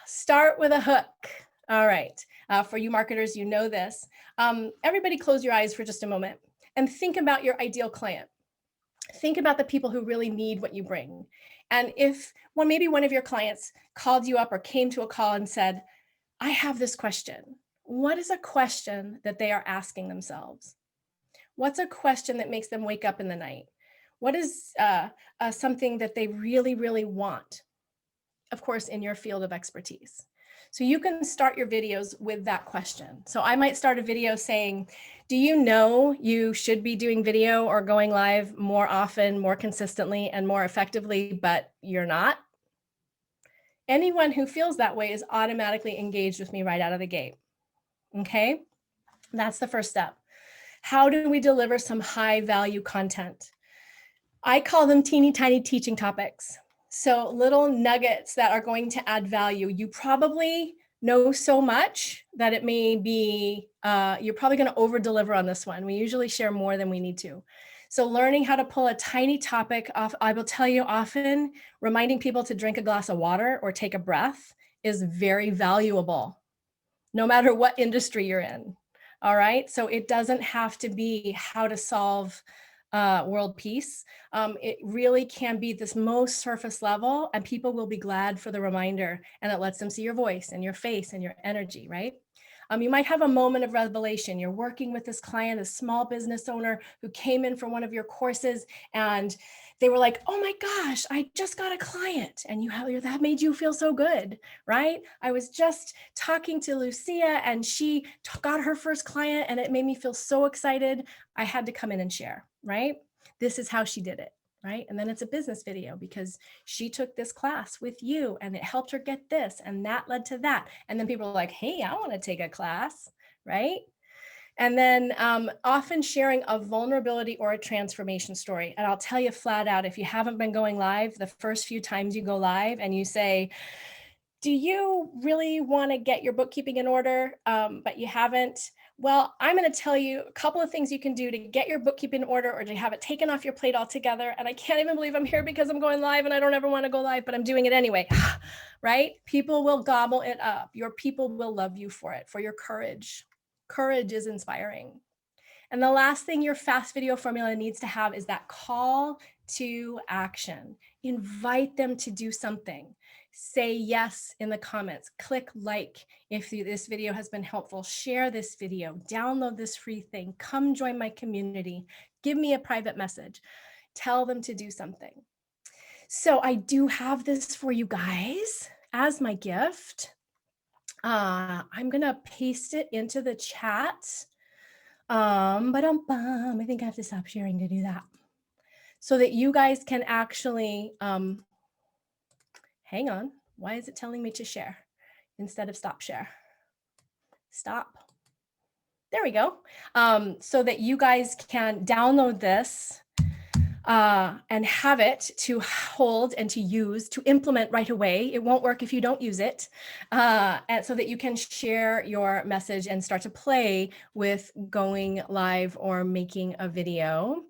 [SPEAKER 5] Start with a hook. All right, for you marketers, you know this. Everybody close your eyes for just a moment and think about your ideal client. Think about the people who really need what you bring. And if, well, maybe one of your clients called you up or came to a call and said, I have this question. What is a question that they are asking themselves? What's a question that makes them wake up in the night? What is something that they really, really want? Of course, in your field of expertise. So you can start your videos with that question. So I might start a video saying, do you know you should be doing video or going live more often, more consistently, and more effectively, but you're not? Anyone who feels that way is automatically engaged with me right out of the gate. Okay, that's the first step. How do we deliver some high value content? I call them teeny tiny teaching topics. So little nuggets that are going to add value. You probably know so much that it may be, you're probably going to over deliver on this one. We usually share more than we need to. So learning how to pull a tiny topic off, I will tell you often, reminding people to drink a glass of water or take a breath is very valuable, no matter what industry you're in. All right, so it doesn't have to be how to solve world peace. It really can be this most surface level, and people will be glad for the reminder, and it lets them see your voice and your face and your energy, right? You might have a moment of revelation. You're working with this client, a small business owner who came in for one of your courses, and they were like, oh my gosh, I just got a client. And that made you feel so good, right? I was just talking to Lucia and she got her first client and it made me feel so excited. I had to come in and share, right? This is how she did it, right? And then it's a business video because she took this class with you and it helped her get this and that led to that. And then people are like, hey, I want to take a class, right? And then often sharing a vulnerability or a transformation story. And I'll tell you flat out, if you haven't been going live, the first few times you go live and you say, do you really want to get your bookkeeping in order, but you haven't? Well, I'm going to tell you a couple of things you can do to get your bookkeeping in order or to have it taken off your plate altogether. And I can't even believe I'm here because I'm going live and I don't ever want to go live, but I'm doing it anyway, right? People will gobble it up. Your people will love you for it, for your courage. Courage is inspiring. And the last thing your fast video formula needs to have is that call to action. Invite them to do something. Say yes in the comments. Click like if this video has been helpful. Share this video. Download this free thing. Come join my community. Give me a private message. Tell them to do something. So I do have this for you guys as my gift. I'm gonna paste it into the chat. I think I have to stop sharing to do that so that you guys can actually, hang on. Why is it telling me to share instead of stop share? Stop. There we go. So that you guys can download this and have it to hold and to use, to implement right away. It won't work if you don't use it. And so that you can share your message and start to play with going live or making a video.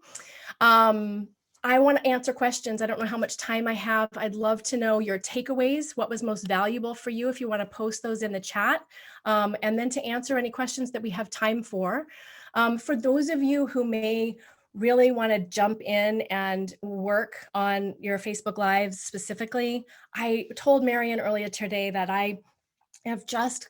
[SPEAKER 5] I want to answer questions. I don't know how much time I have. I'd love to know your takeaways. What was most valuable for you if you want to post those in the chat, and then to answer any questions that we have time for. For those of you who may really want to jump in and work on your Facebook Lives specifically, I told Marion earlier today that I have just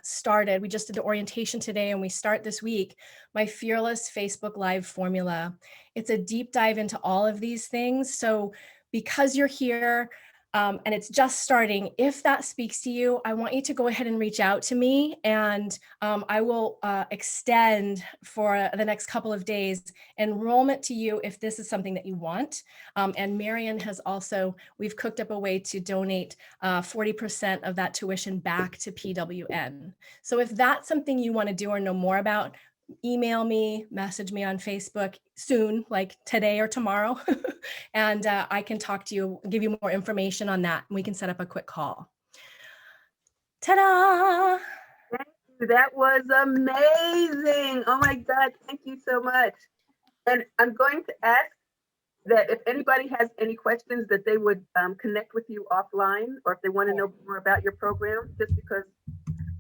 [SPEAKER 5] started. We just did the orientation today and we start this week, my Fearless Facebook Live formula. It's a deep dive into all of these things. So because you're here and it's just starting, if that speaks to you, I want you to go ahead and reach out to me, and I will extend for the next couple of days enrollment to you if this is something that you want. And Marion has also, we've cooked up a way to donate 40% of that tuition back to PWN. So if that's something you want to do or know more about, email me, message me on Facebook soon, like today or tomorrow, and I can talk to you, give you more information on that, and we can set up a quick call. Ta-da!
[SPEAKER 7] That was amazing. Oh my God, thank you so much. And I'm going to ask that if anybody has any questions that they would connect with you offline, or if they want to know more about your program, just because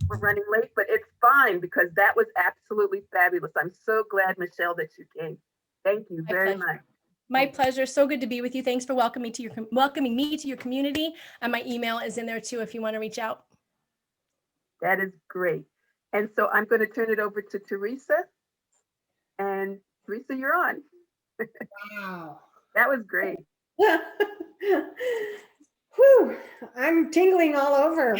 [SPEAKER 7] we're running late, but it's fine because that was absolutely fabulous. I'm so glad, Michelle, that you came. Thank you very much.
[SPEAKER 5] My pleasure. So good to be with you. Thanks for welcoming me to your community. And my email is in there too if you want to reach out.
[SPEAKER 7] That is great. And so I'm going to turn it over to Teresa. And Teresa, you're on.
[SPEAKER 1] Wow.
[SPEAKER 7] That was great.
[SPEAKER 1] Whew, I'm tingling all over.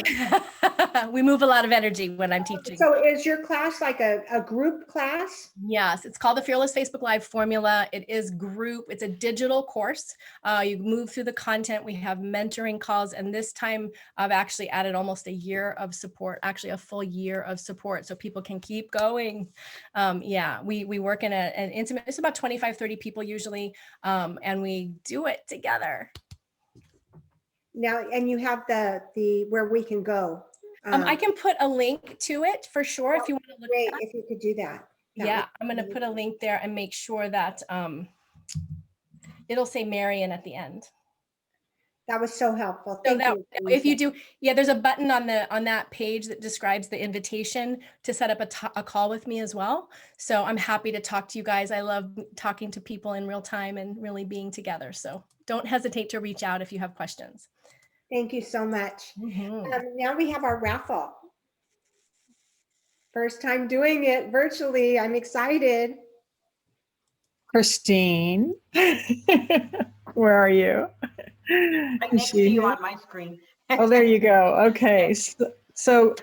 [SPEAKER 5] We move a lot of energy when I'm teaching.
[SPEAKER 1] So is your class like a group class?
[SPEAKER 5] Yes, it's called the Fearless Facebook Live Formula. It is group. It's a digital course. You move through the content. We have mentoring calls. And this time I've actually added almost a year of support, actually a full year of support so people can keep going. Yeah, we work in an intimate, it's about 25, 30 people usually, and we do it together.
[SPEAKER 1] Now, and you have the where we can go.
[SPEAKER 5] I can put a link to it for sure if you want to look
[SPEAKER 1] great
[SPEAKER 5] at that.
[SPEAKER 1] if you could do that.
[SPEAKER 5] Yeah, I'm going to put a link there and make sure that it'll say Marion at the end.
[SPEAKER 1] That was so helpful.
[SPEAKER 5] So
[SPEAKER 1] Thank
[SPEAKER 5] that,
[SPEAKER 1] you.
[SPEAKER 5] if you do, yeah, there's a button on that page that describes the invitation to set up a call with me as well. So I'm happy to talk to you guys. I love talking to people in real time and really being together. So don't hesitate to reach out if you have questions.
[SPEAKER 1] Thank you so much.
[SPEAKER 5] Mm-hmm.
[SPEAKER 1] Now we have our raffle. First time doing it virtually. I'm excited.
[SPEAKER 4] Christine, where are you?
[SPEAKER 2] Right next to you on my screen.
[SPEAKER 4] Oh, there you go. Okay. So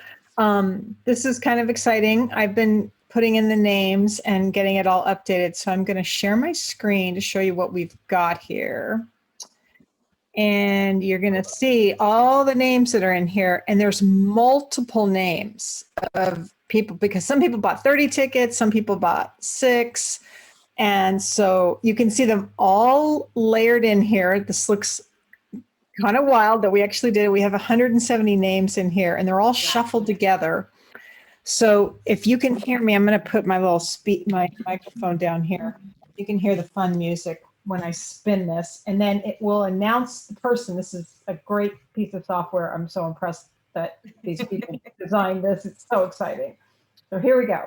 [SPEAKER 4] this is kind of exciting. I've been putting in the names and getting it all updated. So I'm going to share my screen to show you what we've got here. And you're going to see all the names that are in here. And there's multiple names of people because some people bought 30 tickets, some people bought 6. And so you can see them all layered in here. This looks kind of wild that we actually did it. We have 170 names in here and they're all shuffled together. So if you can hear me, I'm going to put my little my microphone down here. You can hear the fun music when I spin this, and then it will announce the person. This is a great piece of software. I'm so impressed that these people designed this. It's so exciting. So here we go.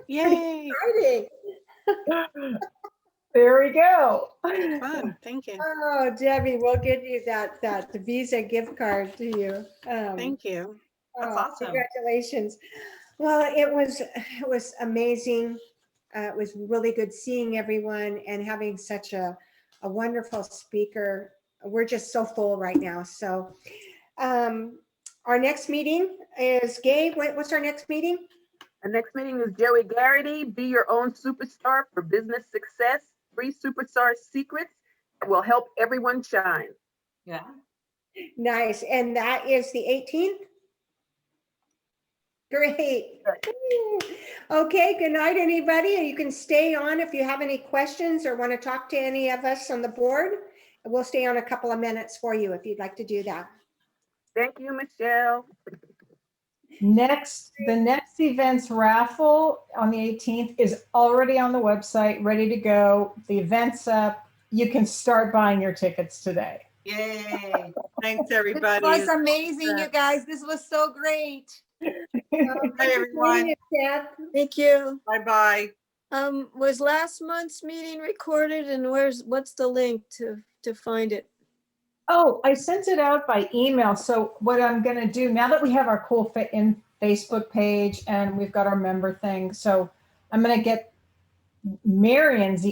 [SPEAKER 18] Yay.
[SPEAKER 4] There we go.
[SPEAKER 18] Fun. Thank you.
[SPEAKER 1] Oh, Debbie, we'll give you that Visa gift card to you.
[SPEAKER 18] Thank you.
[SPEAKER 2] That's awesome.
[SPEAKER 1] Congratulations. Well, it was amazing. It was really good seeing everyone and having such a wonderful speaker. We're just so full right now. So our next meeting is Gabe. What's our next meeting?
[SPEAKER 7] Our next meeting is Joey Garrity, Be Your Own Superstar for Business Success, 3 Superstar Secrets that will help everyone shine.
[SPEAKER 2] Yeah.
[SPEAKER 1] Nice. And that is the 18th? Great. Okay, good night, everybody. You can stay on if you have any questions or want to talk to any of us on the board. We'll stay on a couple of minutes for you if you'd like to do that.
[SPEAKER 7] Thank you, Michelle.
[SPEAKER 4] The next event's raffle on the 18th is already on the website, ready to go. The event's up. You can start buying your tickets today.
[SPEAKER 2] Yay.
[SPEAKER 8] Thanks, everybody.
[SPEAKER 14] This was amazing, you guys. This was so great.
[SPEAKER 8] Bye, everyone.
[SPEAKER 14] Thank you.
[SPEAKER 8] Bye-bye.
[SPEAKER 14] Was last month's meeting recorded, and what's the link to find it?
[SPEAKER 4] Oh, I sent it out by email. So what I'm going to do now that we have our cool fit in Facebook page and we've got our member thing, so I'm going to get Marion's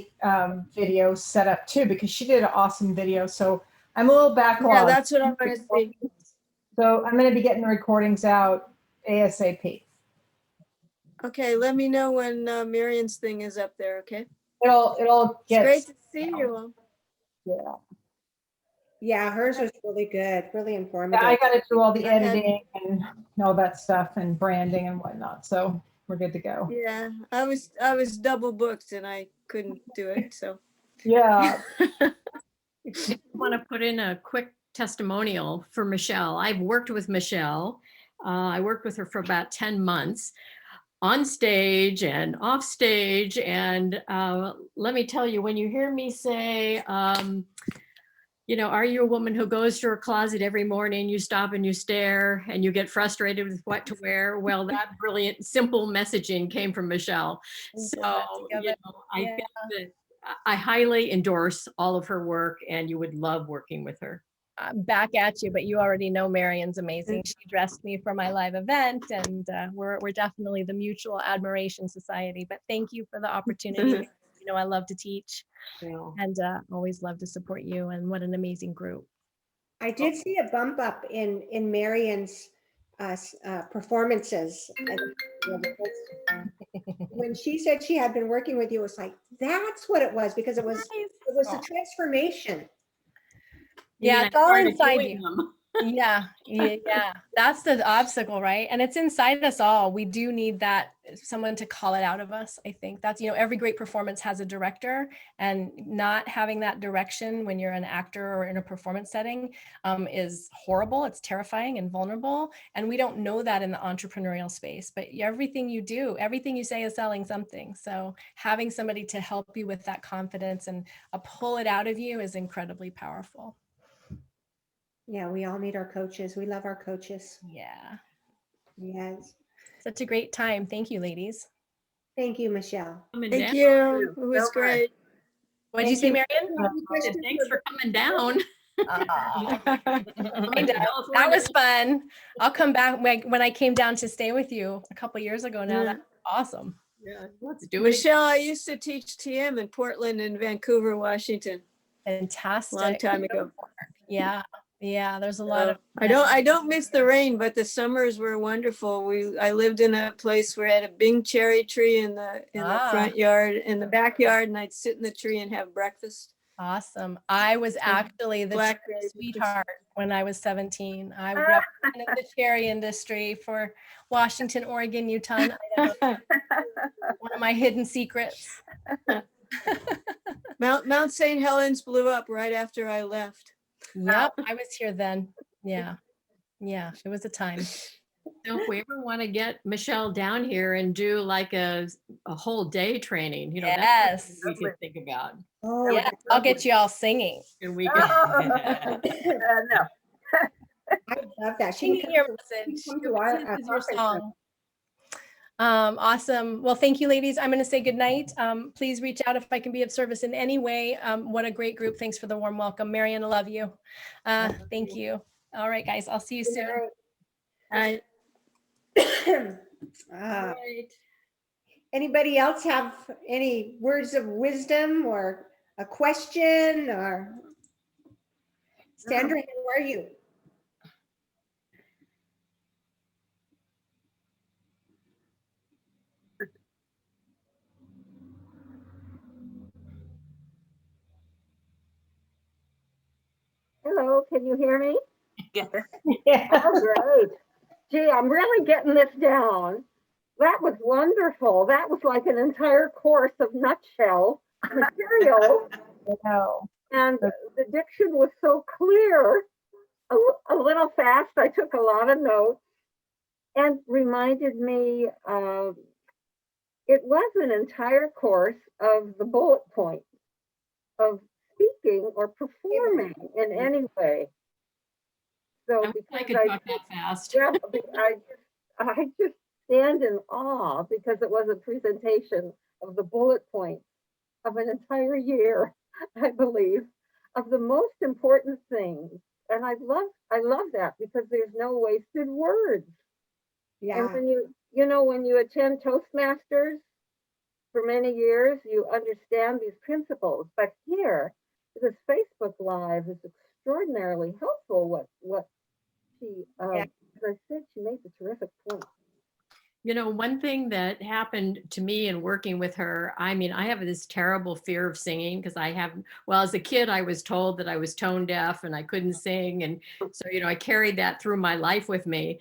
[SPEAKER 4] video set up too, because she did an awesome video. So I'm a little backlogged.
[SPEAKER 14] Yeah, that's what I want to see.
[SPEAKER 4] So I'm going to be getting the recordings out ASAP.
[SPEAKER 14] Okay, let me know when Marion's thing is up there, okay?
[SPEAKER 4] It'll get.
[SPEAKER 14] It's great to see you all.
[SPEAKER 4] Yeah.
[SPEAKER 1] Yeah, hers was really good, really informative.
[SPEAKER 4] Yeah, I got to do all the editing and all that stuff and branding and whatnot. So we're good to go.
[SPEAKER 14] Yeah, I was double booked and I couldn't do it, so.
[SPEAKER 4] Yeah.
[SPEAKER 9] I want to put in a quick testimonial for Michelle. I've worked with Michelle. I worked with her for about 10 months on stage and off stage. And let me tell you, when you hear me say, you know, are you a woman who goes to her closet every morning, you stop and you stare and you get frustrated with what to wear? Well, that brilliant, simple messaging came from Michelle. So, you know, I highly endorse all of her work and you would love working with her.
[SPEAKER 5] Back at you, but you already know Marion's amazing. She dressed me for my live event, and we're definitely the Mutual Admiration Society. But thank you for the opportunity. You know, I love to teach, and always love to support you. And what an amazing group!
[SPEAKER 1] I did see a bump up in Marion's performances. When she said she had been working with you, it was like, that's what it was, because it was a transformation.
[SPEAKER 5] Yeah, it's all inside you. Yeah. That's the obstacle, right? And it's inside us all. We do need that, someone to call it out of us. I think that's, you know, every great performance has a director, and not having that direction when you're an actor or in a performance setting is horrible. It's terrifying and vulnerable. And we don't know that in the entrepreneurial space, but everything you do, everything you say is selling something. So having somebody to help you with that confidence and pull it out of you is incredibly powerful.
[SPEAKER 1] Yeah, we all need our coaches. We love our coaches.
[SPEAKER 5] Yeah.
[SPEAKER 1] Yes.
[SPEAKER 5] Such a great time. Thank you, ladies.
[SPEAKER 1] Thank you, Michelle.
[SPEAKER 14] Thank you. It was great.
[SPEAKER 5] What did you say, Marion?
[SPEAKER 9] Thanks for coming down.
[SPEAKER 5] That was fun. I'll come back when I came down to stay with you a couple years ago now. That's awesome.
[SPEAKER 9] Yeah, let's do it.
[SPEAKER 14] Michelle, I used to teach TM in Portland and Vancouver, Washington.
[SPEAKER 5] Fantastic.
[SPEAKER 14] Long time ago.
[SPEAKER 5] Yeah, there's a lot of.
[SPEAKER 14] I don't miss the rain, but the summers were wonderful. I lived in a place where I had a Bing cherry tree in the front yard, in the backyard, and I'd sit in the tree and have breakfast.
[SPEAKER 5] Awesome. I was actually the cherry sweetheart when I was 17. I represented the cherry industry for Washington, Oregon, Utah, and Idaho. One of my hidden secrets.
[SPEAKER 14] Mount St. Helens blew up right after I left.
[SPEAKER 5] Yep, I was here then. Yeah, it was a time.
[SPEAKER 9] So if we ever want to get Michelle down here and do like a whole day training, you know, that's what we could think about.
[SPEAKER 1] Oh,
[SPEAKER 5] yeah, I'll get you all singing.
[SPEAKER 9] And we can.
[SPEAKER 1] No. I love that. She
[SPEAKER 5] Singing your message. Your message is your song. Awesome. Well, thank you, ladies. I'm going to say goodnight. Please reach out if I can be of service in any way. What a great group. Thanks for the warm welcome. Marion, I love you. Thank you. All right, guys. I'll see you soon.
[SPEAKER 1] All right. Anybody else have any words of wisdom or a question? Or Sandra, how are you?
[SPEAKER 15] Hello, can you hear me?
[SPEAKER 2] Yes.
[SPEAKER 15] Oh, great. Gee, I'm really getting this down. That was wonderful. That was like an entire course of nutshell material. And the diction was so clear, a little fast. I took a lot of notes and reminded me it was an entire course of the bullet points of speaking or performing in any way. So
[SPEAKER 9] I could talk that fast.
[SPEAKER 15] Yeah, I just stand in awe because it was a presentation of the bullet points of an entire year, I believe. of the most important things. And I love that because there's no wasted words.
[SPEAKER 1] Yeah.
[SPEAKER 15] And when when you attend Toastmasters for many years, you understand these principles. But here, this Facebook Live is extraordinarily helpful. What she, as I said, she made a terrific point.
[SPEAKER 9] You know, one thing that happened to me in working with her, I mean, I have this terrible fear of singing because as a kid, I was told that I was tone deaf and I couldn't sing. And so, I carried that through my life with me.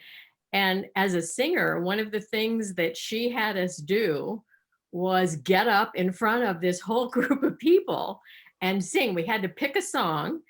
[SPEAKER 9] And as a singer, one of the things that she had us do was get up in front of this whole group of people and sing. We had to pick a song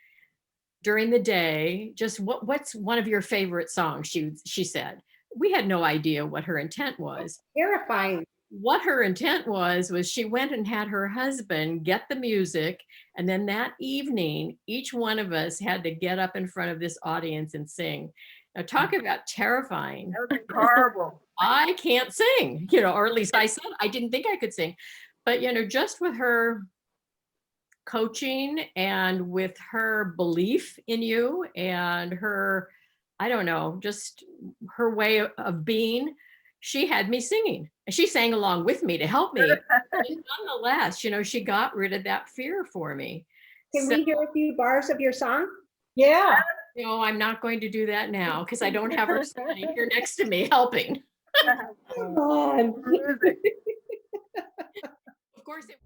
[SPEAKER 9] during the day. Just what's one of your favorite songs, she said. We had no idea what her intent was.
[SPEAKER 1] Terrifying.
[SPEAKER 9] What her intent was she went and had her husband get the music. And then that evening, each one of us had to get up in front of this audience and sing. Now talk about terrifying.
[SPEAKER 7] That would be horrible.
[SPEAKER 9] I can't sing, or at least I said I didn't think I could sing. But, just with her coaching and with her belief in you and her, I don't know, just her way of being, she had me singing. And she sang along with me to help me. But nonetheless, she got rid of that fear for me.
[SPEAKER 1] Can we hear a few bars of your song?
[SPEAKER 14] Yeah.
[SPEAKER 9] No, I'm not going to do that now because I don't have her standing here next to me helping.
[SPEAKER 1] Come on.
[SPEAKER 9] Of course it